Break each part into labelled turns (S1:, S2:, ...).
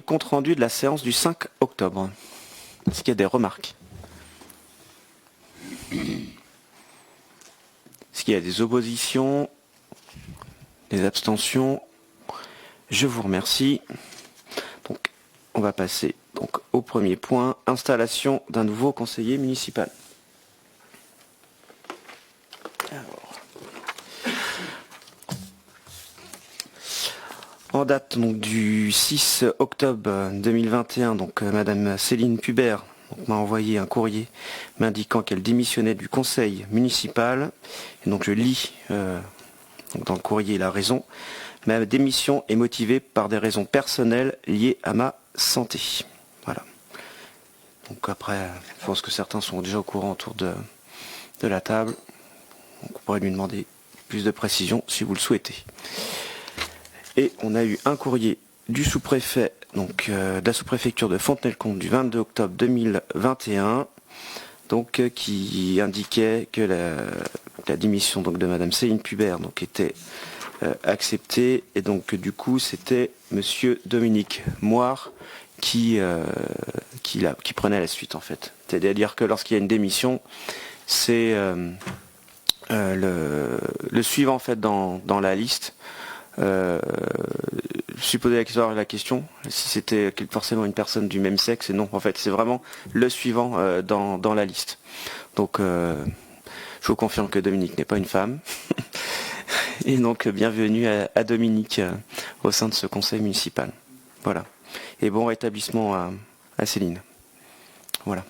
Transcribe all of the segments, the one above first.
S1: Compte rendu de la séance du 5 octobre. Est-ce qu'il y a des remarques? Est-ce qu'il y a des oppositions? Des abstentions? Je vous remercie. Donc, on va passer au premier point, installation d'un nouveau conseiller municipal. Alors, en date donc, du 6 octobre 2021, Madame Céline Pubert m'a envoyé un courrier m'indiquant qu'elle démissionnait du conseil municipal. Et donc je lis dans le courrier la raison. Ma démission est motivée par des raisons personnelles liées à ma santé. Voilà. Donc après, je pense que certains sont déjà au courant autour de la table. Donc on pourrait lui demander plus de précision si vous le souhaitez. Et on a eu un courrier du sous-préfet, de la sous-préfecture de Fontenay-le-Comte du 22 octobre 2021, qui indiquait que la démission de Madame Céline Pubert était acceptée, et donc du coup c'était Monsieur Dominique Moire qui prenait la suite en fait. C'est-à-dire que lorsqu'il y a une démission, c'est le suivant en fait dans la liste. Je suis posé la question si c'était forcément une personne du même sexe, et non, en fait c'est vraiment le suivant dans la liste. Donc je vous confirme que Dominique n'est pas une femme. Et donc bienvenue à Dominique au sein de ce conseil municipal. Voilà. Et bon rétablissement à Céline. Voilà.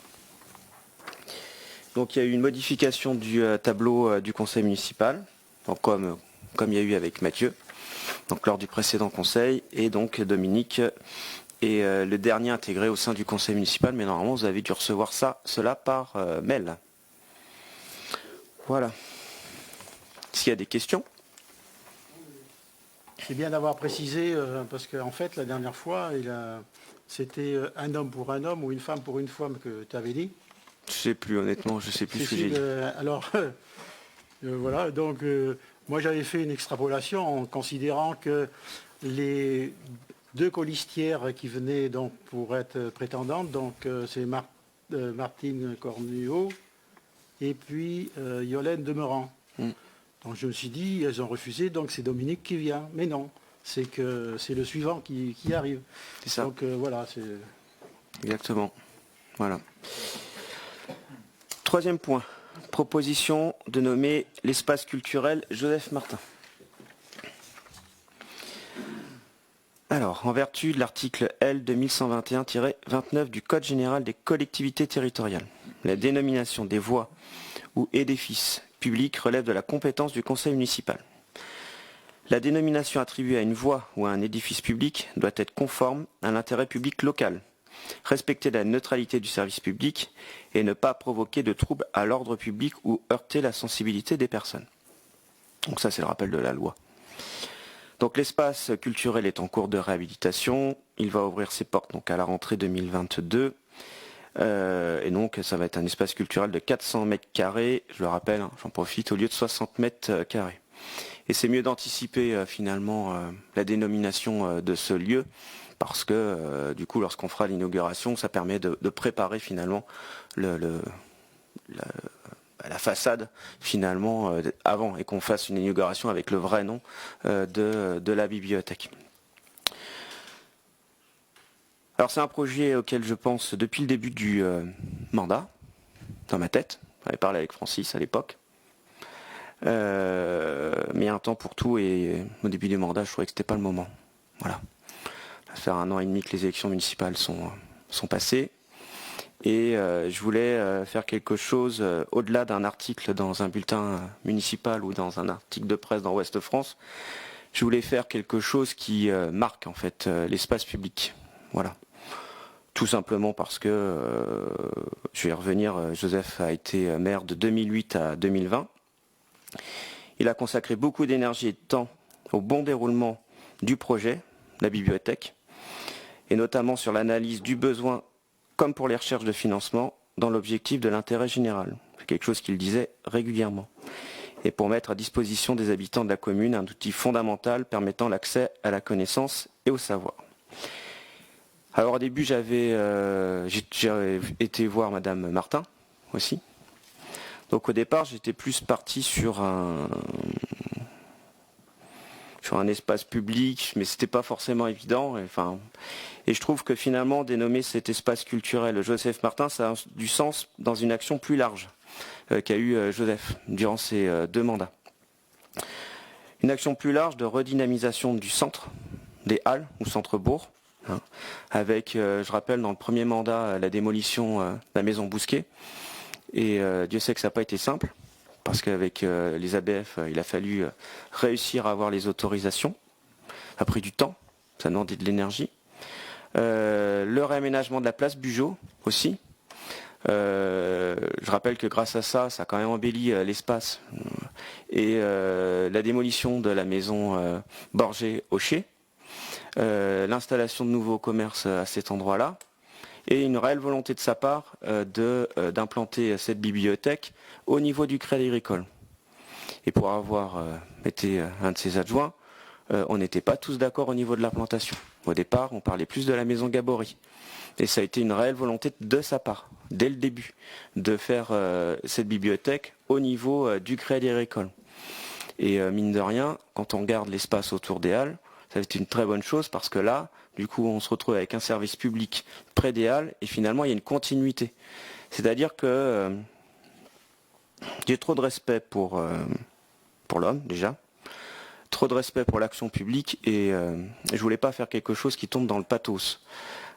S1: Donc il y a eu une modification du tableau du conseil municipal, donc, comme il y a eu avec Mathieu, donc lors du précédent conseil, et donc Dominique est le dernier intégré au sein du conseil municipal, mais normalement vous avez dû recevoir cela par mail. Voilà. Est-ce qu'il y a des questions?
S2: C'est bien d'avoir précisé, parce qu'en fait, la dernière fois, c'était un homme pour un homme ou une femme pour une femme que tu avais dit.
S1: Je sais plus, honnêtement, je sais plus ce que j'ai dit.
S2: Alors, voilà, donc moi j'avais fait une extrapolation en considérant que les deux colistières qui venaient donc pour être prétendantes, c'est Martine Cornuau et puis Yolène Demeurant. Donc je me suis dit, elles ont refusé, donc c'est Dominique qui vient. Mais non, c'est le suivant qui arrive.
S1: C'est ça.
S2: Donc voilà, c'est...
S1: Exactement. Voilà. Troisième point, proposition de nommer l'espace culturel Joseph Martin. Alors, en vertu de l'article L 2121-29 du Code général des collectivités territoriales, la dénomination des voies ou édifices publics relève de la compétence du conseil municipal. La dénomination attribuée à une voie ou à un édifice public doit être conforme à l'intérêt public local, respecter la neutralité du service public et ne pas provoquer de troubles à l'ordre public ou heurter la sensibilité des personnes. Donc ça, c'est le rappel de la loi. Donc l'espace culturel est en cours de réhabilitation. Il va ouvrir ses portes à la rentrée 2022. Et donc ça va être un espace culturel de 400 mètres carrés. Je le rappelle, j'en profite, au lieu de 60 mètres carrés. Et c'est mieux d'anticiper finalement la dénomination de ce lieu, parce que du coup lorsqu'on fera l'inauguration, ça permet de préparer finalement la façade finalement avant, et qu'on fasse une inauguration avec le vrai nom de la bibliothèque. Alors c'est un projet auquel je pense depuis le début du mandat, dans ma tête. J'avais parlé avec Francis à l'époque. Mais un temps pour tout, et au début du mandat, je trouvais que c'était pas le moment. Voilà. Ça fait 1 an et demi que les élections municipales sont passées. Et je voulais faire quelque chose au-delà d'un article dans un bulletin municipal ou dans un article de presse dans Ouest France. Je voulais faire quelque chose qui marque en fait l'espace public. Voilà. Tout simplement parce que, je vais y revenir, Joseph a été maire de 2008 à 2020. Il a consacré beaucoup d'énergie et de temps au bon déroulement du projet, la bibliothèque, et notamment sur l'analyse du besoin comme pour les recherches de financement dans l'objectif de l'intérêt général. C'est quelque chose qu'il disait régulièrement. Et pour mettre à disposition des habitants de la commune un outil fondamental permettant l'accès à la connaissance et au savoir. Alors au début, j'ai été voir Madame Martin aussi. Donc au départ, j'étais plus parti sur un espace public, mais c'était pas forcément évident. Et je trouve que finalement, dénommer cet espace culturel Joseph Martin, ça a du sens dans une action plus large qu'a eu Joseph durant ses 2 mandats. Une action plus large de redynamisation du centre, des halles ou centre-bourg, avec, je rappelle, dans le premier mandat, la démolition de la maison Bousquet. Et Dieu sait que ça n'a pas été simple, parce qu'avec les ABF, il a fallu réussir à avoir les autorisations. Ça a pris du temps, ça a demandé de l'énergie. Le réaménagement de la place Bugeaud aussi. Je rappelle que grâce à ça, ça a quand même embelli l'espace. Et la démolition de la maison Borgé-Aucher. L'installation de nouveaux commerces à cet endroit-là. Et une réelle volonté de sa part d'implanter cette bibliothèque au niveau du Crédit Agricole. Et pour avoir été un de ses adjoints, on n'était pas tous d'accord au niveau de l'implantation. Au départ, on parlait plus de la maison Gabory. Et ça a été une réelle volonté de sa part, dès le début, de faire cette bibliothèque au niveau du Crédit Agricole. Et mine de rien, quand on garde l'espace autour des halles, ça va être une très bonne chose parce que là, du coup, on se retrouve avec un service public près des halles et finalement, il y a une continuité. C'est-à-dire que j'ai trop de respect pour l'homme, déjà, trop de respect pour l'action publique et je voulais pas faire quelque chose qui tombe dans le pathos.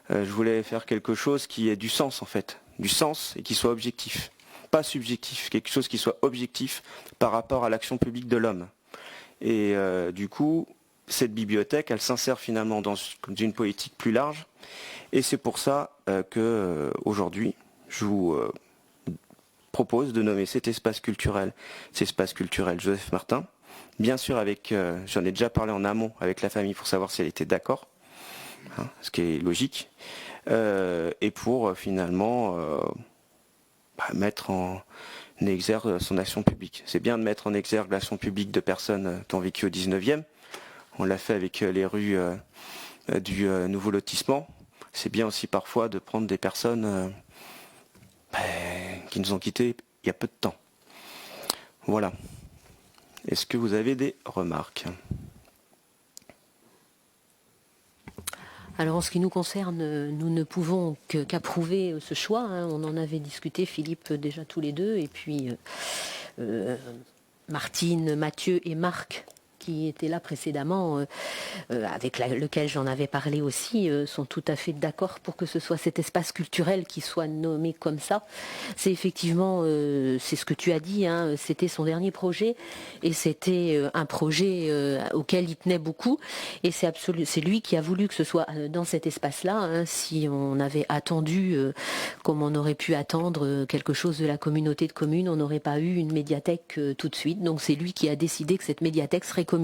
S1: Je voulais faire quelque chose qui ait du sens, en fait. Du sens et qui soit objectif. Pas subjectif, quelque chose qui soit objectif par rapport à l'action publique de l'homme. Et du coup, cette bibliothèque, elle s'insère finalement dans une politique plus large. Et c'est pour ça que aujourd'hui, je vous propose de nommer cet espace culturel Joseph Martin. Bien sûr, j'en ai déjà parlé en amont avec la famille pour savoir si elle était d'accord, ce qui est logique. Et pour finalement mettre en exergue son action publique. C'est bien de mettre en exergue l'action publique de personnes qui ont vécu au 19e. On l'a fait avec les rues du nouveau lotissement. C'est bien aussi parfois de prendre des personnes qui nous ont quittés il y a peu de temps. Voilà. Est-ce que vous avez des remarques ?
S3: Alors en ce qui nous concerne, nous ne pouvons qu'approuver ce choix. On en avait discuté, Philippe, déjà tous les deux, et puis Martine, Mathieu et Marc, qui étaient là précédemment, avec lequel j'en avais parlé aussi, sont tout à fait d'accord pour que ce soit cet espace culturel qui soit nommé comme ça. C'est effectivement, c'est ce que tu as dit, c'était son dernier projet, et c'était un projet auquel il tenait beaucoup, et c'est lui qui a voulu que ce soit dans cet espace-là. Si on avait attendu, comme on aurait pu attendre quelque chose de la communauté de communes, on n'aurait pas eu une médiathèque tout de suite. Donc c'est lui qui a décidé que cette médiathèque serait communale.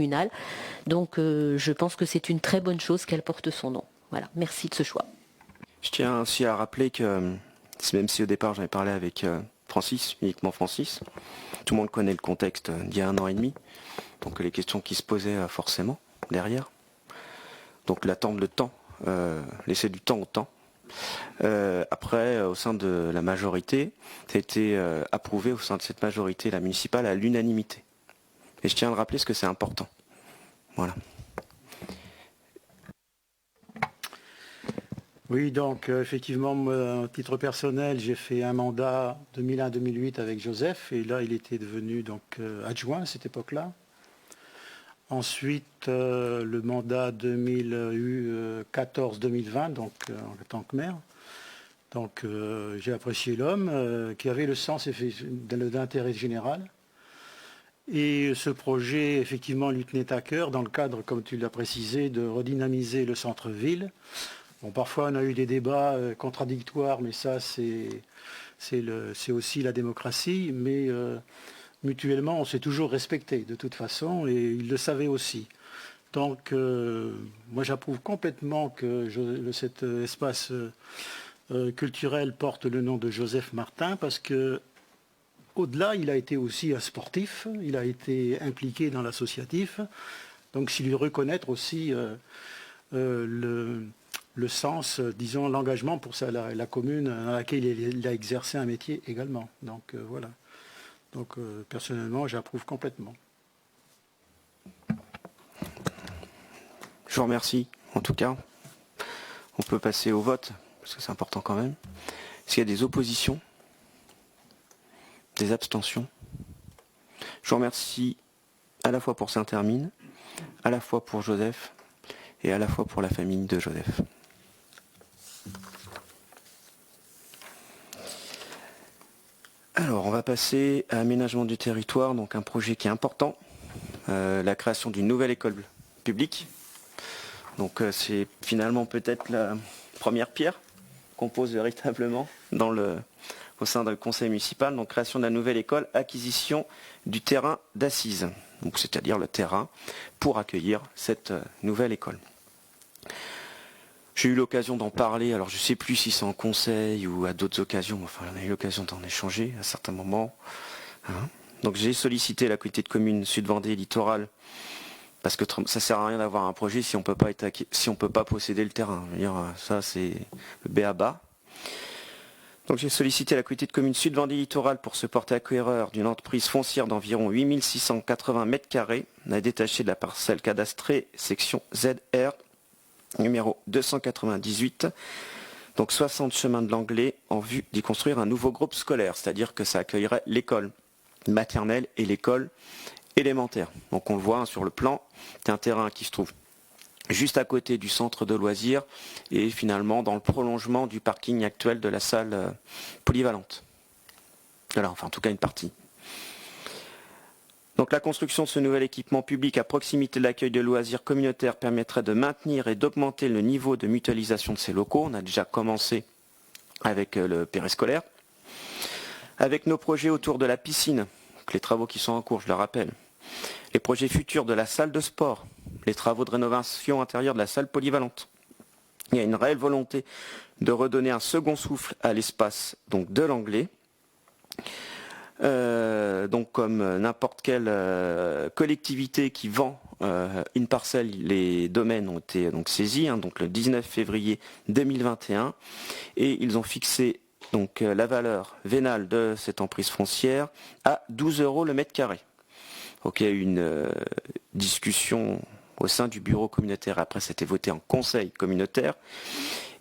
S3: Donc je pense que c'est une très bonne chose qu'elle porte son nom. Voilà, merci de ce choix.
S1: Je tiens aussi à rappeler que, même si au départ j'en ai parlé avec Francis, uniquement Francis, tout le monde connaît le contexte d'il y a 1 an et demi, donc les questions qui se posaient forcément derrière. Donc l'attente, le temps, laisser du temps au temps. Après, au sein de la majorité, ça a été approuvé au sein de cette majorité, la municipale, à l'unanimité. Et je tiens à le rappeler parce que c'est important. Voilà.
S2: Oui, donc effectivement, à titre personnel, j'ai fait un mandat 2001-2008 avec Joseph, et là, il était devenu donc adjoint à cette époque-là. Ensuite, le mandat 2014-2020, donc en tant que maire. Donc j'ai apprécié l'homme qui avait le sens d'intérêt général. Et ce projet, effectivement, lui tenait à cœur dans le cadre, comme tu l'as précisé, de redynamiser le centre-ville. Bon, parfois, on a eu des débats contradictoires, mais ça, c'est aussi la démocratie. Mais mutuellement, on s'est toujours respecté, de toute façon, et il le savait aussi. Donc, moi, j'approuve complètement que cet espace culturel porte le nom de Joseph Martin, parce que au-delà, il a été aussi un sportif, il a été impliqué dans l'associatif, donc c'est lui reconnaître aussi le sens, disons, l'engagement pour ça, la commune dans laquelle il a exercé un métier également. Donc voilà. Donc personnellement, j'approuve complètement.
S1: Je vous remercie, en tout cas. On peut passer au vote, parce que c'est important quand même. Est-ce qu'il y a des oppositions? Des abstentions? Je vous remercie à la fois pour Saint-Hermine, à la fois pour Joseph, et à la fois pour la famille de Joseph. Alors, on va passer à aménagement du territoire, donc un projet qui est important, la création d'une nouvelle école publique. Donc c'est finalement peut-être la première pierre qu'on pose véritablement au sein du conseil municipal. Donc création de la nouvelle école, acquisition du terrain d'assises, donc c'est-à-dire le terrain pour accueillir cette nouvelle école. J'ai eu l'occasion d'en parler, alors je ne sais plus si c'est en conseil ou à d'autres occasions, enfin on a eu l'occasion d'en échanger à certains moments. Donc j'ai sollicité la communauté de communes Sud-Vendée Littoral, parce que ça sert à rien d'avoir un projet si on peut pas posséder le terrain. Je veux dire, ça c'est le b.a.-ba. Donc j'ai sollicité la communauté de communes Sud-Vendée Littoral pour se porter acquéreur d'une entreprise foncière d'environ 8680 m2 à détacher de la parcelle cadastrée section ZR numéro 298, donc 60 chemin de l'Anglais, en vue d'y construire un nouveau groupe scolaire, c'est-à-dire que ça accueillerait l'école maternelle et l'école élémentaire. Donc on le voit sur le plan, c'est un terrain qui se trouve juste à côté du centre de loisirs et finalement dans le prolongement du parking actuel de la salle polyvalente. Voilà, enfin en tout cas une partie. Donc la construction de ce nouvel équipement public à proximité de l'accueil de loisirs communautaires permettrait de maintenir et d'augmenter le niveau de mutualisation de ces locaux. On a déjà commencé avec le périscolaire. Avec nos projets autour de la piscine, les travaux qui sont en cours, je le rappelle. Les projets futurs de la salle de sport, les travaux de rénovation intérieure de la salle polyvalente. Il y a une réelle volonté de redonner un second souffle à l'espace donc de l'Anglais. Donc comme n'importe quelle collectivité qui vend une parcelle, les domaines ont été donc saisis, donc le 19 février 2021, et ils ont fixé donc la valeur vénale de cette emprise foncière à 12 € le mètre carré. Donc il y a eu une discussion au sein du bureau communautaire, après c'était voté en conseil communautaire,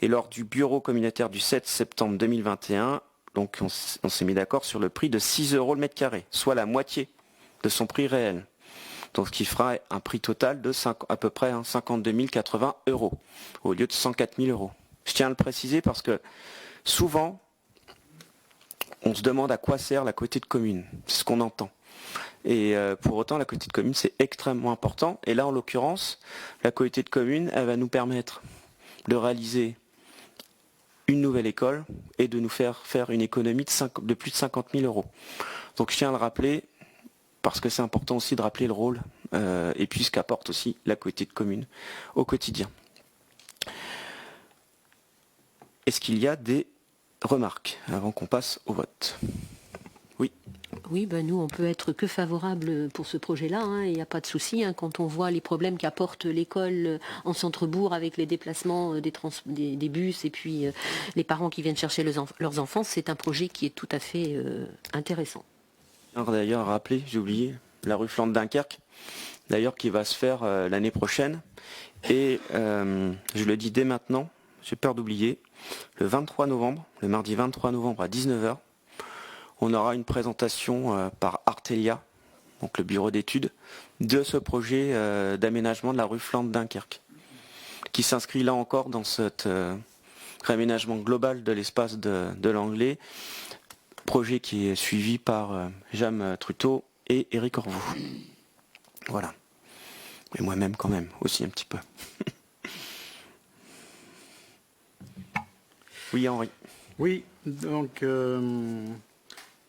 S1: et lors du bureau communautaire du 7 septembre 2021, donc on s'est mis d'accord sur le prix de 6 € le mètre carré, soit la moitié de son prix réel. Donc ce qui fera un prix total de à peu près 52 080 € au lieu de 104 000 €. Je tiens à le préciser parce que souvent, on se demande à quoi sert la communauté de communes. C'est ce qu'on entend. Et pour autant, la communauté de communes, c'est extrêmement important. Et là, en l'occurrence, la communauté de communes, elle va nous permettre de réaliser une nouvelle école et de nous faire une économie de plus de 50 000 €. Donc je tiens à le rappeler, parce que c'est important aussi de rappeler le rôle et puis ce qu'apporte aussi la communauté de communes au quotidien. Est-ce qu'il y a des remarques avant qu'on passe au vote? Oui.
S3: Oui, nous, on peut être que favorable pour ce projet-là. Il n'y a pas de souci. Quand on voit les problèmes qu'apporte l'école en centre-bourg avec les déplacements des bus et puis les parents qui viennent chercher leurs enfants, c'est un projet qui est tout à fait intéressant.
S1: Alors d'ailleurs, rappelez, j'ai oublié, la rue Flandre Dunkerque, d'ailleurs qui va se faire l'année prochaine. Et je le dis dès maintenant, j'ai peur d'oublier, le 23 novembre, le mardi 23 novembre à 19 h, on aura une présentation par Artelia, donc le bureau d'études, de ce projet d'aménagement de la rue Flandre Dunkerque, qui s'inscrit là encore dans cet réaménagement global de l'espace de l'Anglais, projet qui est suivi par Jam Truteau et Éric Orvoux. Voilà. Et moi-même quand même, aussi un petit peu. Oui, Henri.
S2: Oui, donc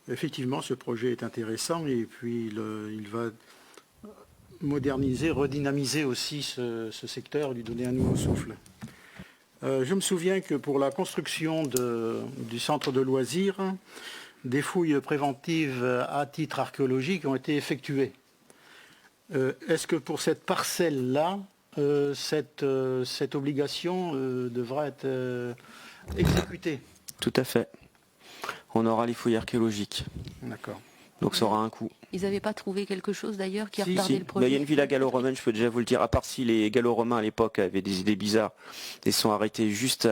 S2: effectivement, ce projet est intéressant et puis il va moderniser, redynamiser aussi ce secteur, lui donner un nouveau souffle. Je me souviens que pour la construction du centre de loisirs, des fouilles préventives à titre archéologique ont été effectuées. Est-ce que pour cette parcelle-là, cette obligation devra être exécutée.
S1: Tout à fait. On aura les fouilles archéologiques.
S2: D'accord.
S1: Donc ça aura un coût.
S3: Ils n'avaient pas trouvé quelque chose d'ailleurs qui a
S1: Si,
S3: retardé
S1: si.
S3: le projet?
S1: Mais il y a une villa gallo-romaine, je peux déjà vous le dire, à part si les gallo-romains à l'époque avaient des idées bizarres et sont arrêtés juste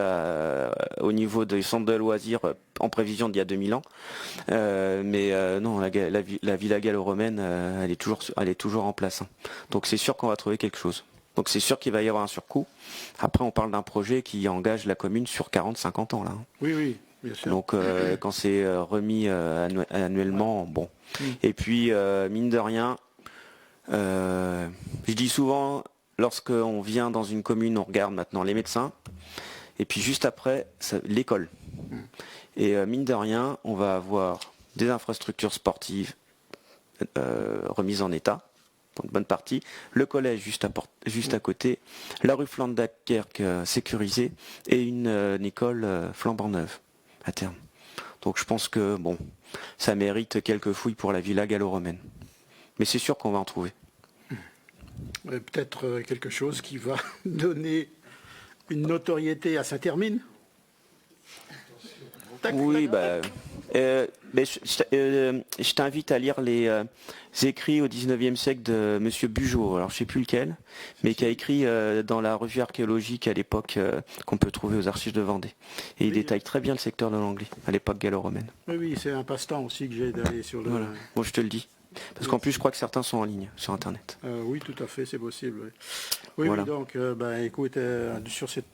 S1: au niveau des centres de loisirs en prévision d'il y a 2000 ans. Non, la villa gallo-romaine, elle est toujours en place. Hein. Donc c'est sûr qu'on va trouver quelque chose. Donc c'est sûr qu'il va y avoir un surcoût. Après, on parle d'un projet qui engage la commune sur 40-50 ans là. Hein.
S2: Oui, oui, bien sûr.
S1: Donc quand c'est remis annuellement, bon. Et puis mine de rien, je dis souvent, lorsqu'on vient dans une commune, on regarde maintenant les médecins, et puis juste après, l'école. Et mine de rien, on va avoir des infrastructures sportives remises en état, pour une bonne partie, le collège juste à côté, la rue Flandakerk sécurisée, et une école flambant neuve à terme. Donc je pense que bon, ça mérite quelques fouilles pour la villa gallo-romaine. Mais c'est sûr qu'on va en trouver.
S2: Peut-être quelque chose qui va donner une notoriété à Saint-Hermine.
S1: Oui, je t'invite à lire les écrits au 19e siècle de Monsieur Bugeaud, alors je ne sais plus lequel, mais qui a écrit dans la revue archéologique à l'époque qu'on peut trouver aux archives de Vendée. Et il détaille très bien le secteur de l'Anglie, à l'époque gallo-romaine.
S2: Oui, c'est un passe-temps aussi que j'ai d'aller sur le...
S1: Voilà, bon, je te le dis. Parce qu'en plus, je crois que certains sont en ligne sur Internet.
S2: Oui, tout à fait, c'est possible. Oui, oui,
S1: voilà.
S2: Oui, donc, écoute, sur cette...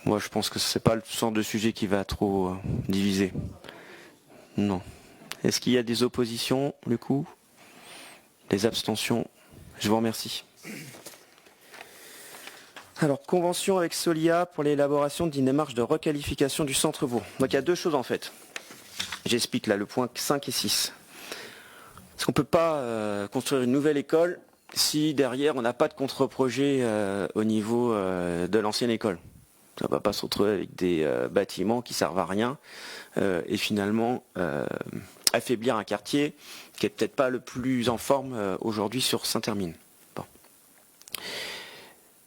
S1: Moi, je pense que ce n'est pas le genre de sujet qui va trop diviser. Non. Est-ce qu'il y a des oppositions, du coup? Des abstentions? Je vous remercie. Alors, convention avec Solia pour l'élaboration d'une démarche de requalification du centre-bourg. Donc, il y a deux choses en fait. J'explique là le point 5 et 6. Parce qu'on ne peut pas construire une nouvelle école si derrière on n'a pas de contre-projet au niveau de l'ancienne école. On ne va pas se retrouver avec des bâtiments qui ne servent à rien et finalement affaiblir un quartier qui n'est peut-être pas le plus en forme aujourd'hui sur Saint-Hermine. Bon.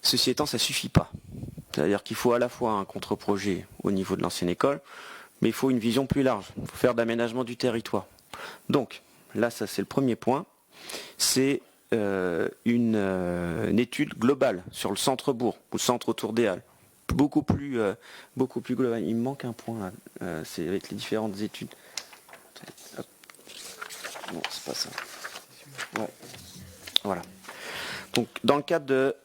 S1: Ceci étant, ça ne suffit pas. C'est-à-dire qu'il faut à la fois un contre-projet au niveau de l'ancienne école, mais il faut une vision plus large. Il faut faire d'aménagement du territoire. Donc, là, ça c'est le premier point. C'est une étude globale sur le centre-bourg, ou le centre autour des Halles. Beaucoup plus global. Il me manque un point là. C'est avec les différentes études. Non, c'est pas ça. Ouais. Voilà. Donc, dans le cadre de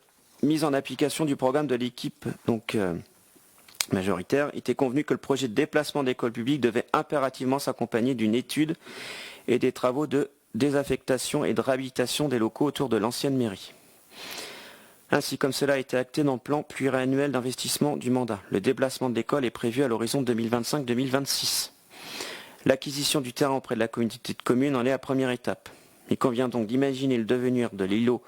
S1: mise en application du programme de l'équipe majoritaire, il était convenu que le projet de déplacement d'école publique devait impérativement s'accompagner d'une étude et des travaux de désaffectation et de réhabilitation des locaux autour de l'ancienne mairie. Ainsi, comme cela a été acté dans le plan pluriannuel d'investissement du mandat, le déplacement de l'école est prévu à l'horizon 2025-2026. L'acquisition du terrain auprès de la communauté de communes en est la première étape. Il convient donc d'imaginer le devenir de l'îlot,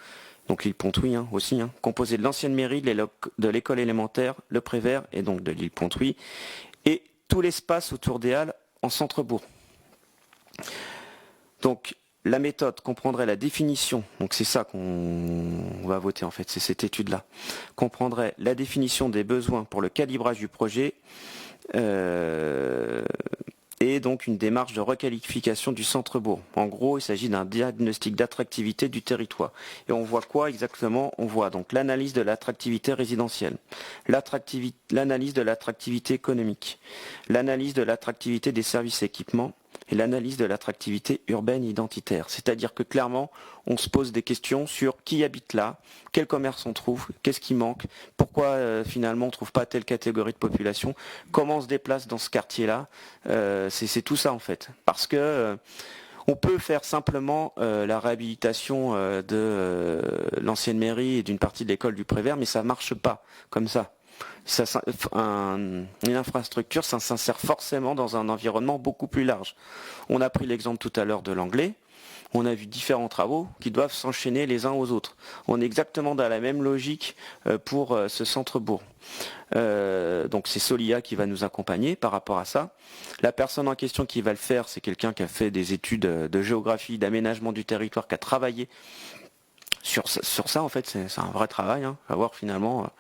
S1: donc l'île Pontuy aussi, composé de l'ancienne mairie, de l'école élémentaire, le Prévert et donc de l'île Pontuy, et tout l'espace autour des Halles en centre-bourg. Donc la méthode comprendrait la définition, donc c'est ça qu'on va voter en fait, c'est cette étude-là, comprendrait la définition des besoins pour le calibrage du projet et donc une démarche de requalification du centre-bourg. En gros, il s'agit d'un diagnostic d'attractivité du territoire. Et on voit quoi exactement? On voit donc l'analyse de l'attractivité résidentielle, l'analyse de l'attractivité économique, l'analyse de l'attractivité des services et équipements, et l'analyse de l'attractivité urbaine identitaire. C'est-à-dire que clairement, on se pose des questions sur qui habite là, quel commerce on trouve, qu'est-ce qui manque, pourquoi finalement on ne trouve pas telle catégorie de population, comment on se déplace dans ce quartier-là. C'est tout ça en fait. Parce que on peut faire simplement la réhabilitation de l'ancienne mairie et d'une partie de l'école du Prévert, mais ça ne marche pas comme ça. Une infrastructure, ça s'insère forcément dans un environnement beaucoup plus large. On a pris l'exemple tout à l'heure de l'anglais. On a vu différents travaux qui doivent s'enchaîner les uns aux autres. On est exactement dans la même logique pour ce centre-bourg. Donc c'est Solia qui va nous accompagner par rapport à ça. La personne en question qui va le faire, c'est quelqu'un qui a fait des études de géographie, d'aménagement du territoire, qui a travaillé sur ça, en fait, c'est un vrai travail, hein, à voir finalement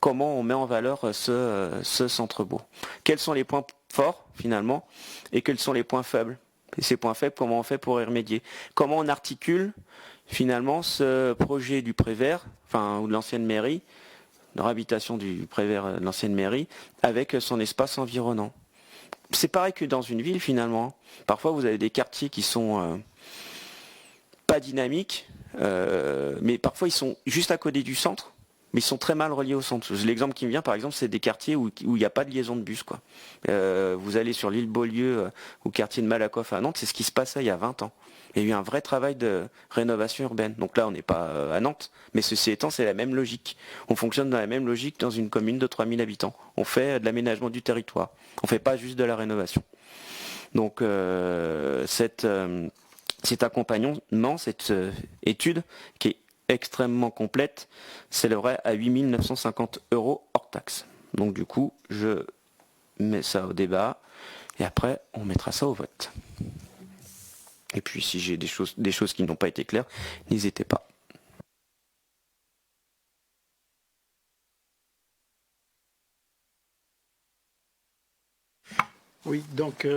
S1: comment on met en valeur ce centre-bourg. Quels sont les points forts, finalement, et quels sont les points faibles. Et ces points faibles, comment on fait pour y remédier. Comment on articule, finalement, ce projet du Prévert, enfin, ou de l'ancienne mairie, de réhabilitation du Prévert de l'ancienne mairie, avec son espace environnant. C'est pareil que dans une ville, finalement. Parfois, vous avez des quartiers qui sont pas dynamiques, mais parfois, ils sont juste à côté du centre, mais ils sont très mal reliés au centre. L'exemple qui me vient, par exemple, c'est des quartiers où il n'y a pas de liaison de bus, quoi. Vous allez sur l'île Beaulieu, au quartier de Malakoff à Nantes, c'est ce qui se passait il y a 20 ans. Il y a eu un vrai travail de rénovation urbaine. Donc là, on n'est pas à Nantes, mais ceci étant, c'est la même logique. On fonctionne dans la même logique dans une commune de 3000 habitants. On fait de l'aménagement du territoire. On ne fait pas juste de la rénovation. Donc cet accompagnement, cette étude, qui est extrêmement complète, s'élèverait à 8 950 € hors taxe. Donc du coup, je mets ça au débat, et après, on mettra ça au vote. Et puis si j'ai des choses qui n'ont pas été claires, n'hésitez pas.
S2: Oui, donc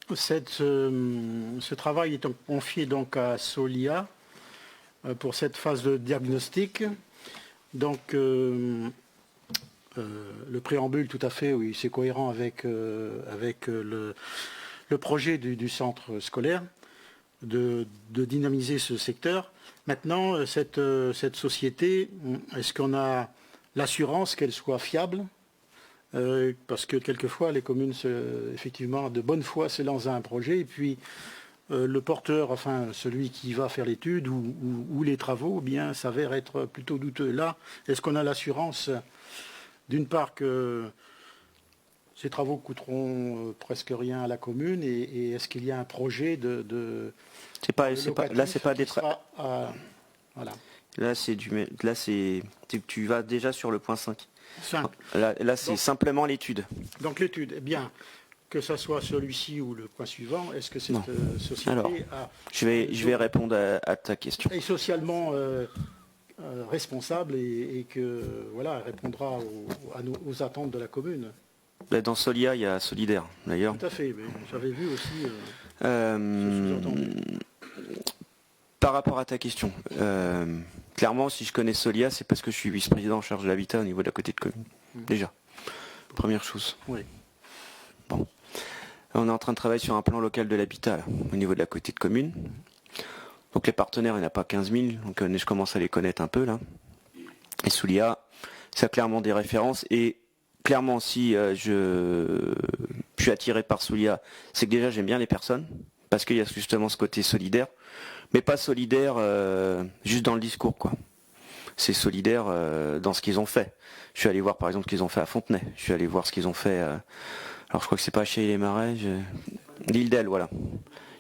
S2: ce travail est confié donc à Solia pour cette phase de diagnostic. Donc le préambule, tout à fait, oui, c'est cohérent avec le projet du centre scolaire. De dynamiser ce secteur. Maintenant, cette société, est-ce qu'on a l'assurance qu'elle soit fiable parce que quelquefois, les communes, effectivement, de bonne foi, se lancent dans un projet, et puis le porteur, enfin, celui qui va faire l'étude ou les travaux, eh bien, s'avère être plutôt douteux. Là, est-ce qu'on a l'assurance, d'une part, que ces travaux coûteront presque rien à la commune, et est-ce qu'il y a un projet
S1: là, c'est pas des
S2: voilà.
S1: Là, tu vas déjà sur le point 5.
S2: 5.
S1: Là c'est simplement l'étude.
S2: Donc l'étude, eh bien, que ce soit celui-ci ou le point suivant, est-ce que cette société
S1: Alors, je vais répondre à ta question.
S2: Est socialement responsable et que voilà, elle répondra aux attentes de la commune.
S1: Dans Solia, il y a Solidaire, d'ailleurs.
S2: Tout à fait, mais j'avais vu aussi ce sous-entendu.
S1: Par rapport à ta question, clairement, si je connais Solia, c'est parce que je suis vice-président en charge de l'habitat au niveau de la côté de commune. Déjà, première chose.
S2: Oui.
S1: Bon. On est en train de travailler sur un plan local de l'habitat au niveau de la côté de commune. Donc les partenaires, il n'y en a pas 15 000, donc je commence à les connaître un peu là. Et Solia, ça a clairement des références, et clairement, si je suis attiré par Solia, c'est que déjà j'aime bien les personnes, parce qu'il y a justement ce côté solidaire, mais pas solidaire juste dans le discours, quoi. C'est solidaire dans ce qu'ils ont fait. Je suis allé voir par exemple ce qu'ils ont fait à Fontenay, je suis allé voir ce qu'ils ont fait, alors je crois que c'est pas chez les Marais, l'île d'Elle, voilà.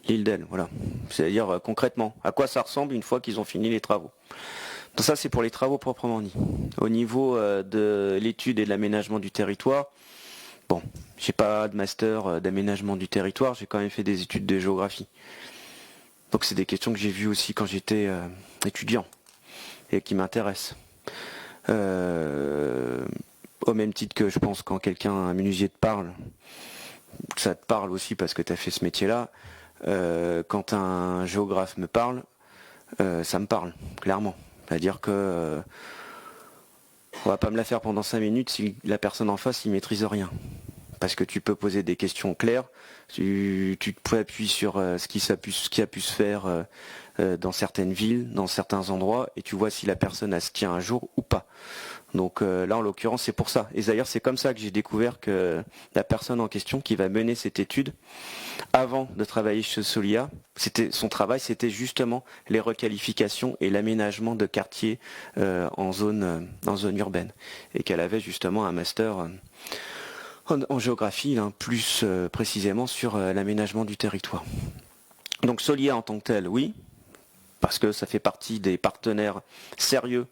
S1: L'île d'Elle, voilà. C'est-à-dire concrètement, à quoi ça ressemble une fois qu'ils ont fini les travaux. Donc ça, c'est pour les travaux proprement dit. Au niveau de l'étude et de l'aménagement du territoire, bon, j'ai pas de master d'aménagement du territoire, j'ai quand même fait des études de géographie. Donc c'est des questions que j'ai vues aussi quand j'étais étudiant et qui m'intéressent. Au même titre que je pense quand quelqu'un, un menuisier te parle, ça te parle aussi parce que tu as fait ce métier-là. Quand un géographe me parle, ça me parle, clairement. C'est-à-dire que on va pas me la faire pendant 5 minutes si la personne en face il maîtrise rien. Parce que tu peux poser des questions claires, tu peux appuyer sur ce qui a pu se faire dans certaines villes, dans certains endroits, et tu vois si la personne se tient un jour ou pas. Donc là en l'occurrence c'est pour ça. Et d'ailleurs c'est comme ça que j'ai découvert que la personne en question qui va mener cette étude, avant de travailler chez Solia, son travail c'était justement les requalifications et l'aménagement de quartiers en zone urbaine. Et qu'elle avait justement un master en géographie, hein, plus précisément sur l'aménagement du territoire. Donc Solia en tant que tel, oui, parce que ça fait partie des partenaires sérieux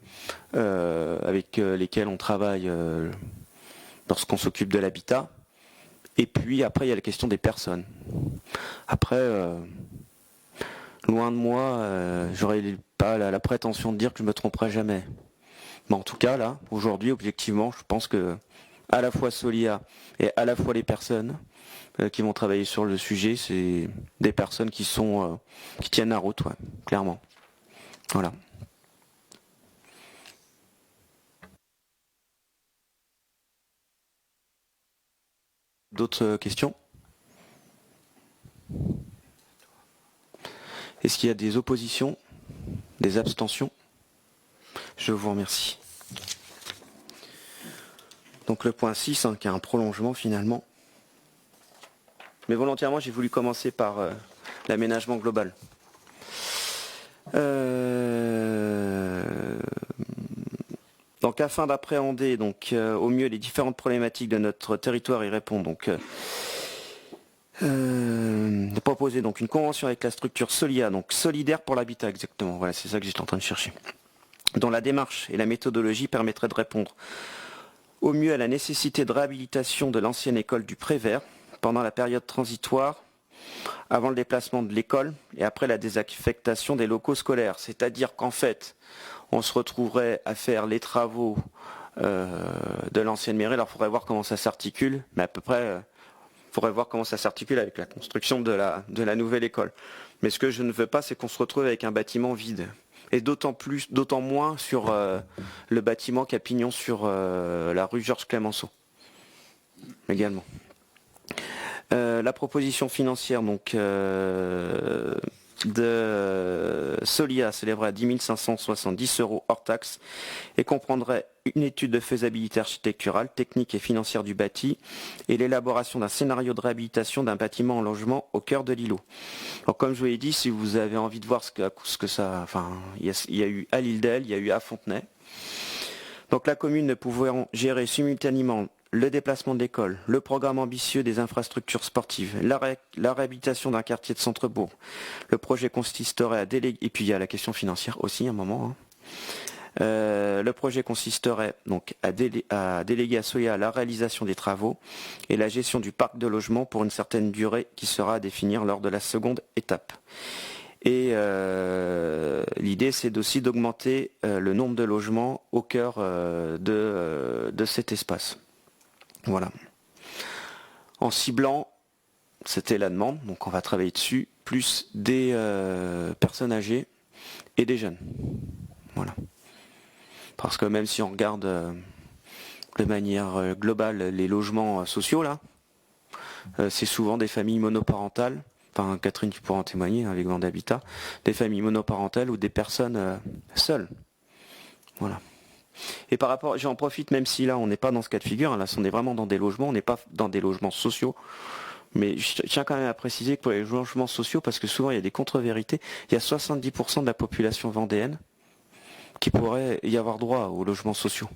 S1: avec lesquels on travaille lorsqu'on s'occupe de l'habitat. Et puis après, il y a la question des personnes. Après, loin de moi, j'aurais pas la prétention de dire que je me tromperai jamais. Mais en tout cas, là, aujourd'hui, objectivement, je pense que à la fois Solia et à la fois les personnes qui vont travailler sur le sujet, c'est des personnes qui tiennent la route, ouais, clairement. Voilà. D'autres questions? Est-ce qu'il y a des oppositions? Des abstentions? Je vous remercie. Donc le point 6, qui est un prolongement finalement. Mais volontairement, j'ai voulu commencer par l'aménagement global. Donc afin d'appréhender au mieux les différentes problématiques de notre territoire et répondre de proposer donc une convention avec la structure Solia, donc solidaire pour l'habitat exactement. Voilà, c'est ça que j'étais en train de chercher. Dont la démarche et la méthodologie permettraient de répondre au mieux à la nécessité de réhabilitation de l'ancienne école du Prévert pendant la période transitoire avant le déplacement de l'école et après la désaffectation des locaux scolaires. C'est-à-dire qu'en fait, on se retrouverait à faire les travaux de l'ancienne mairie. Alors il faudrait voir comment ça s'articule, mais à peu près, il faudrait voir comment ça s'articule avec la construction de la nouvelle école. Mais ce que je ne veux pas, c'est qu'on se retrouve avec un bâtiment vide. Et d'autant moins sur le bâtiment qui a pignon sur la rue Georges Clemenceau, également. La proposition financière de Solia s'élèverait à 10 570 € hors taxe et comprendrait une étude de faisabilité architecturale, technique et financière du bâti et l'élaboration d'un scénario de réhabilitation d'un bâtiment en logement au cœur de l'îlot. Alors comme je vous l'ai dit, si vous avez envie de voir ce que ça... Enfin, il y a eu à l'île d'Elle, il y a eu à Fontenay. Donc la commune ne pouvant gérer simultanément le déplacement de l'école, le programme ambitieux des infrastructures sportives, la réhabilitation d'un quartier de centre-bourg. Le projet consisterait à déléguer, et puis il y a la question financière aussi à un moment. Le projet consisterait donc à déléguer à Solia la réalisation des travaux et la gestion du parc de logement pour une certaine durée qui sera à définir lors de la seconde étape. Et l'idée, c'est aussi d'augmenter le nombre de logements au cœur de cet espace. Voilà. En ciblant, c'était la demande, donc on va travailler dessus, plus des personnes âgées et des jeunes. Voilà. Parce que même si on regarde de manière globale les logements sociaux, là, c'est souvent des familles monoparentales. Enfin, Catherine, tu pourras en témoigner, avec Grand Habitat, des familles monoparentales ou des personnes seules. Voilà. Et par rapport, j'en profite, même si là on n'est pas dans ce cas de figure, là on est vraiment dans des logements, on n'est pas dans des logements sociaux. Mais je tiens quand même à préciser que pour les logements sociaux, parce que souvent il y a des contre-vérités, il y a 70% de la population vendéenne qui pourrait y avoir droit aux logements sociaux.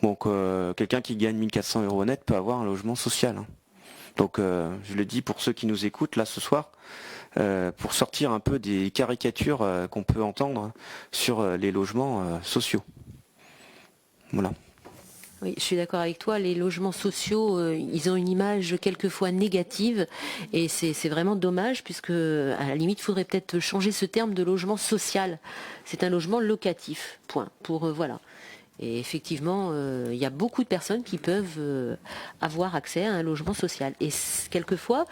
S1: Donc quelqu'un qui gagne 1 400 € net peut avoir un logement social. Hein. Donc je le dis pour ceux qui nous écoutent là ce soir, pour sortir un peu des caricatures qu'on peut entendre sur les logements sociaux. Voilà.
S3: Oui, je suis d'accord avec toi. Les logements sociaux, ils ont une image quelquefois négative et c'est vraiment dommage puisque à la limite, il faudrait peut-être changer ce terme de logement social. C'est un logement locatif. Point. Voilà. Et effectivement, il y a beaucoup de personnes qui peuvent avoir accès à un logement social. Et quelquefois,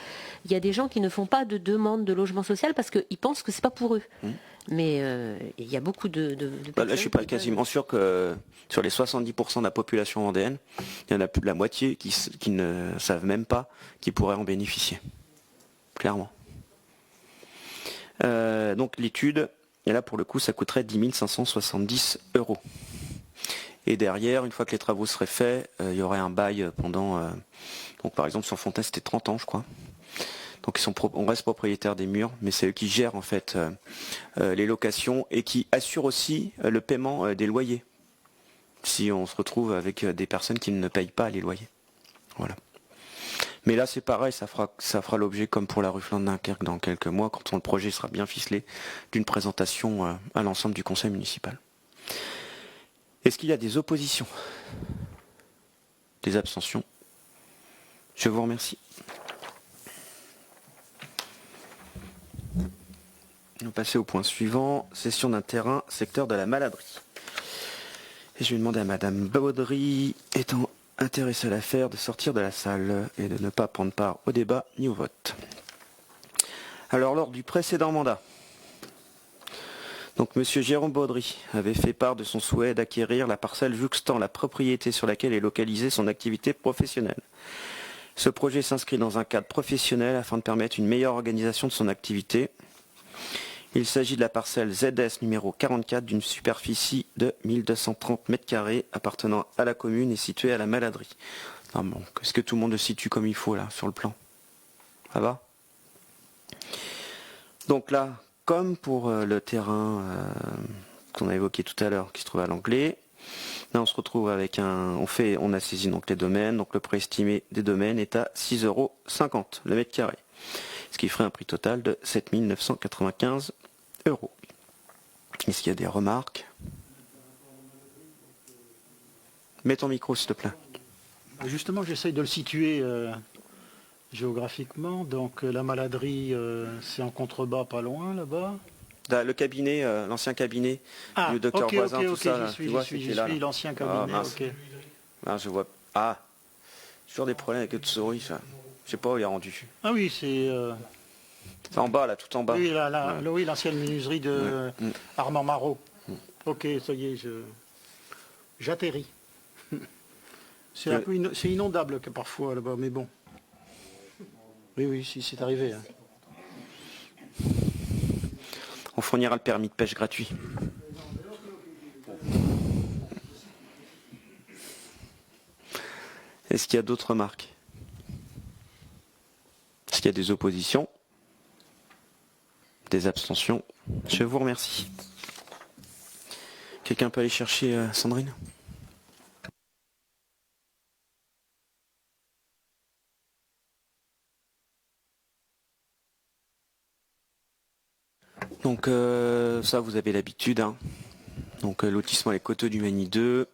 S3: il y a des gens qui ne font pas de demande de logement social parce qu'ils pensent que c'est pas pour eux. Mais il y a beaucoup de personnes.
S1: Là, je suis pas quasiment sûr que sur les 70% de la population vendéenne, il y en a plus de la moitié qui ne savent même pas qu'ils pourraient en bénéficier. Clairement. Donc l'étude, et là pour le coup, ça coûterait 10 570 €. Et derrière, une fois que les travaux seraient faits, il y aurait un bail pendant... donc par exemple, sur Fontaine, c'était 30 ans, je crois. Donc on reste propriétaire des murs, mais c'est eux qui gèrent en fait les locations et qui assurent aussi le paiement des loyers. Si on se retrouve avec des personnes qui ne payent pas les loyers. Voilà. Mais là c'est pareil, ça fera l'objet comme pour la rue Flandre-Dunkerque dans quelques mois, quand le projet sera bien ficelé, d'une présentation à l'ensemble du conseil municipal. Est-ce qu'il y a des oppositions? Des abstentions? Je vous remercie. On va passer au point suivant, cession d'un terrain, secteur de la Maladrie. Et je vais demander à Madame Baudry, étant intéressée à l'affaire, de sortir de la salle et de ne pas prendre part au débat ni au vote. Alors, lors du précédent mandat, donc Monsieur Jérôme Baudry avait fait part de son souhait d'acquérir la parcelle jouxtant la propriété sur laquelle est localisée son activité professionnelle. Ce projet s'inscrit dans un cadre professionnel afin de permettre une meilleure organisation de son activité. Il s'agit de la parcelle ZS numéro 44 d'une superficie de 1230 m² appartenant à la commune et située à la Maladrie. Non, bon, est-ce que tout le monde le situe comme il faut là sur le plan? Ça va? Donc là, comme pour le terrain qu'on a évoqué tout à l'heure qui se trouve à l'Anglais, là on se retrouve avec on a saisi donc les domaines, donc le prix estimé des domaines est à 6,50 € le mètre carré, ce qui ferait un prix total de 7 995 €. Est-ce qu'il y a des remarques? Mets ton micro s'il te plaît.
S2: Justement, j'essaye de le situer géographiquement. Donc la Maladrie, c'est en contrebas, pas loin là-bas.
S1: Le cabinet, l'ancien cabinet du docteur Voisin, tout ça.
S2: Je suis l'ancien cabinet. Ok.
S1: Là, je vois. Ah, toujours des problèmes avec le souris, ça. Je sais pas où il est rendu.
S2: Ah oui, c'est.
S1: C'est en bas, là, tout en bas.
S2: Oui, oui, l'ancienne menuiserie de Armand Marot. Ok, ça y est, j'atterris. C'est inondable que parfois là-bas, mais bon. Oui, si c'est arrivé. Hein.
S1: On fournira le permis de pêche gratuit. Est-ce qu'il y a d'autres remarques? Est-ce qu'il y a des oppositions? Des abstentions? Je vous remercie. Quelqu'un peut aller chercher Sandrine? Donc ça vous avez l'habitude. Hein. Donc lotissement Les Coteaux du Magny 2.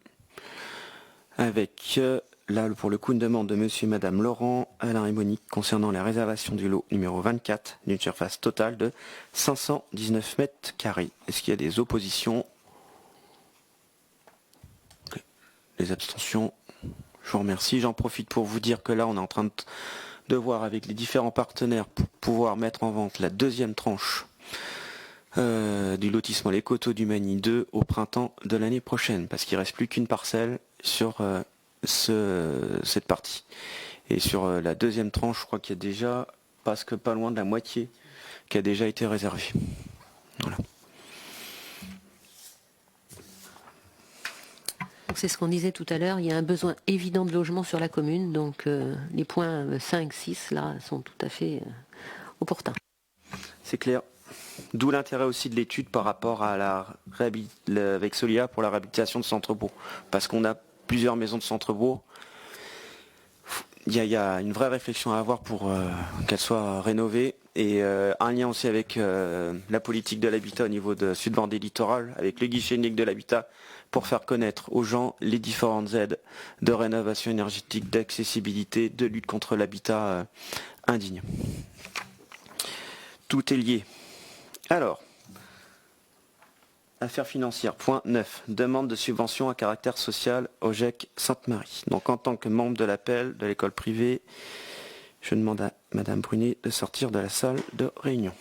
S1: Avec là pour le coup une demande de monsieur et madame Laurent Alain et Monique concernant la réservation du lot numéro 24 d'une surface totale de 519 m². Est-ce qu'il y a des oppositions? Les abstentions? Je vous remercie. J'en profite pour vous dire que là on est en train de voir avec les différents partenaires pour pouvoir mettre en vente la deuxième tranche du lotissement Les Coteaux du Magny 2 au printemps de l'année prochaine, parce qu'il ne reste plus qu'une parcelle sur cette partie. Et sur la deuxième tranche, je crois qu'il y a déjà presque pas loin de la moitié qui a déjà été réservée. Voilà.
S3: C'est ce qu'on disait tout à l'heure, il y a un besoin évident de logement sur la commune, donc les points 5, 6 là sont tout à fait opportuns.
S1: C'est clair. D'où l'intérêt aussi de l'étude par rapport à avec Solia pour la réhabilitation de Centre-Bourg. Parce qu'on a plusieurs maisons de Centre-Bourg. Il y a une vraie réflexion à avoir pour qu'elles soient rénovées. Et un lien aussi avec la politique de l'habitat au niveau de Sud-Vendée Littoral, avec le guichet unique de l'habitat, pour faire connaître aux gens les différentes aides de rénovation énergétique, d'accessibilité, de lutte contre l'habitat indigne. Tout est lié. Alors, affaires financières, point 9, demande de subvention à caractère social au GEC Sainte-Marie. Donc en tant que membre de l'appel de l'école privée, je demande à Madame Brunet de sortir de la salle de réunion.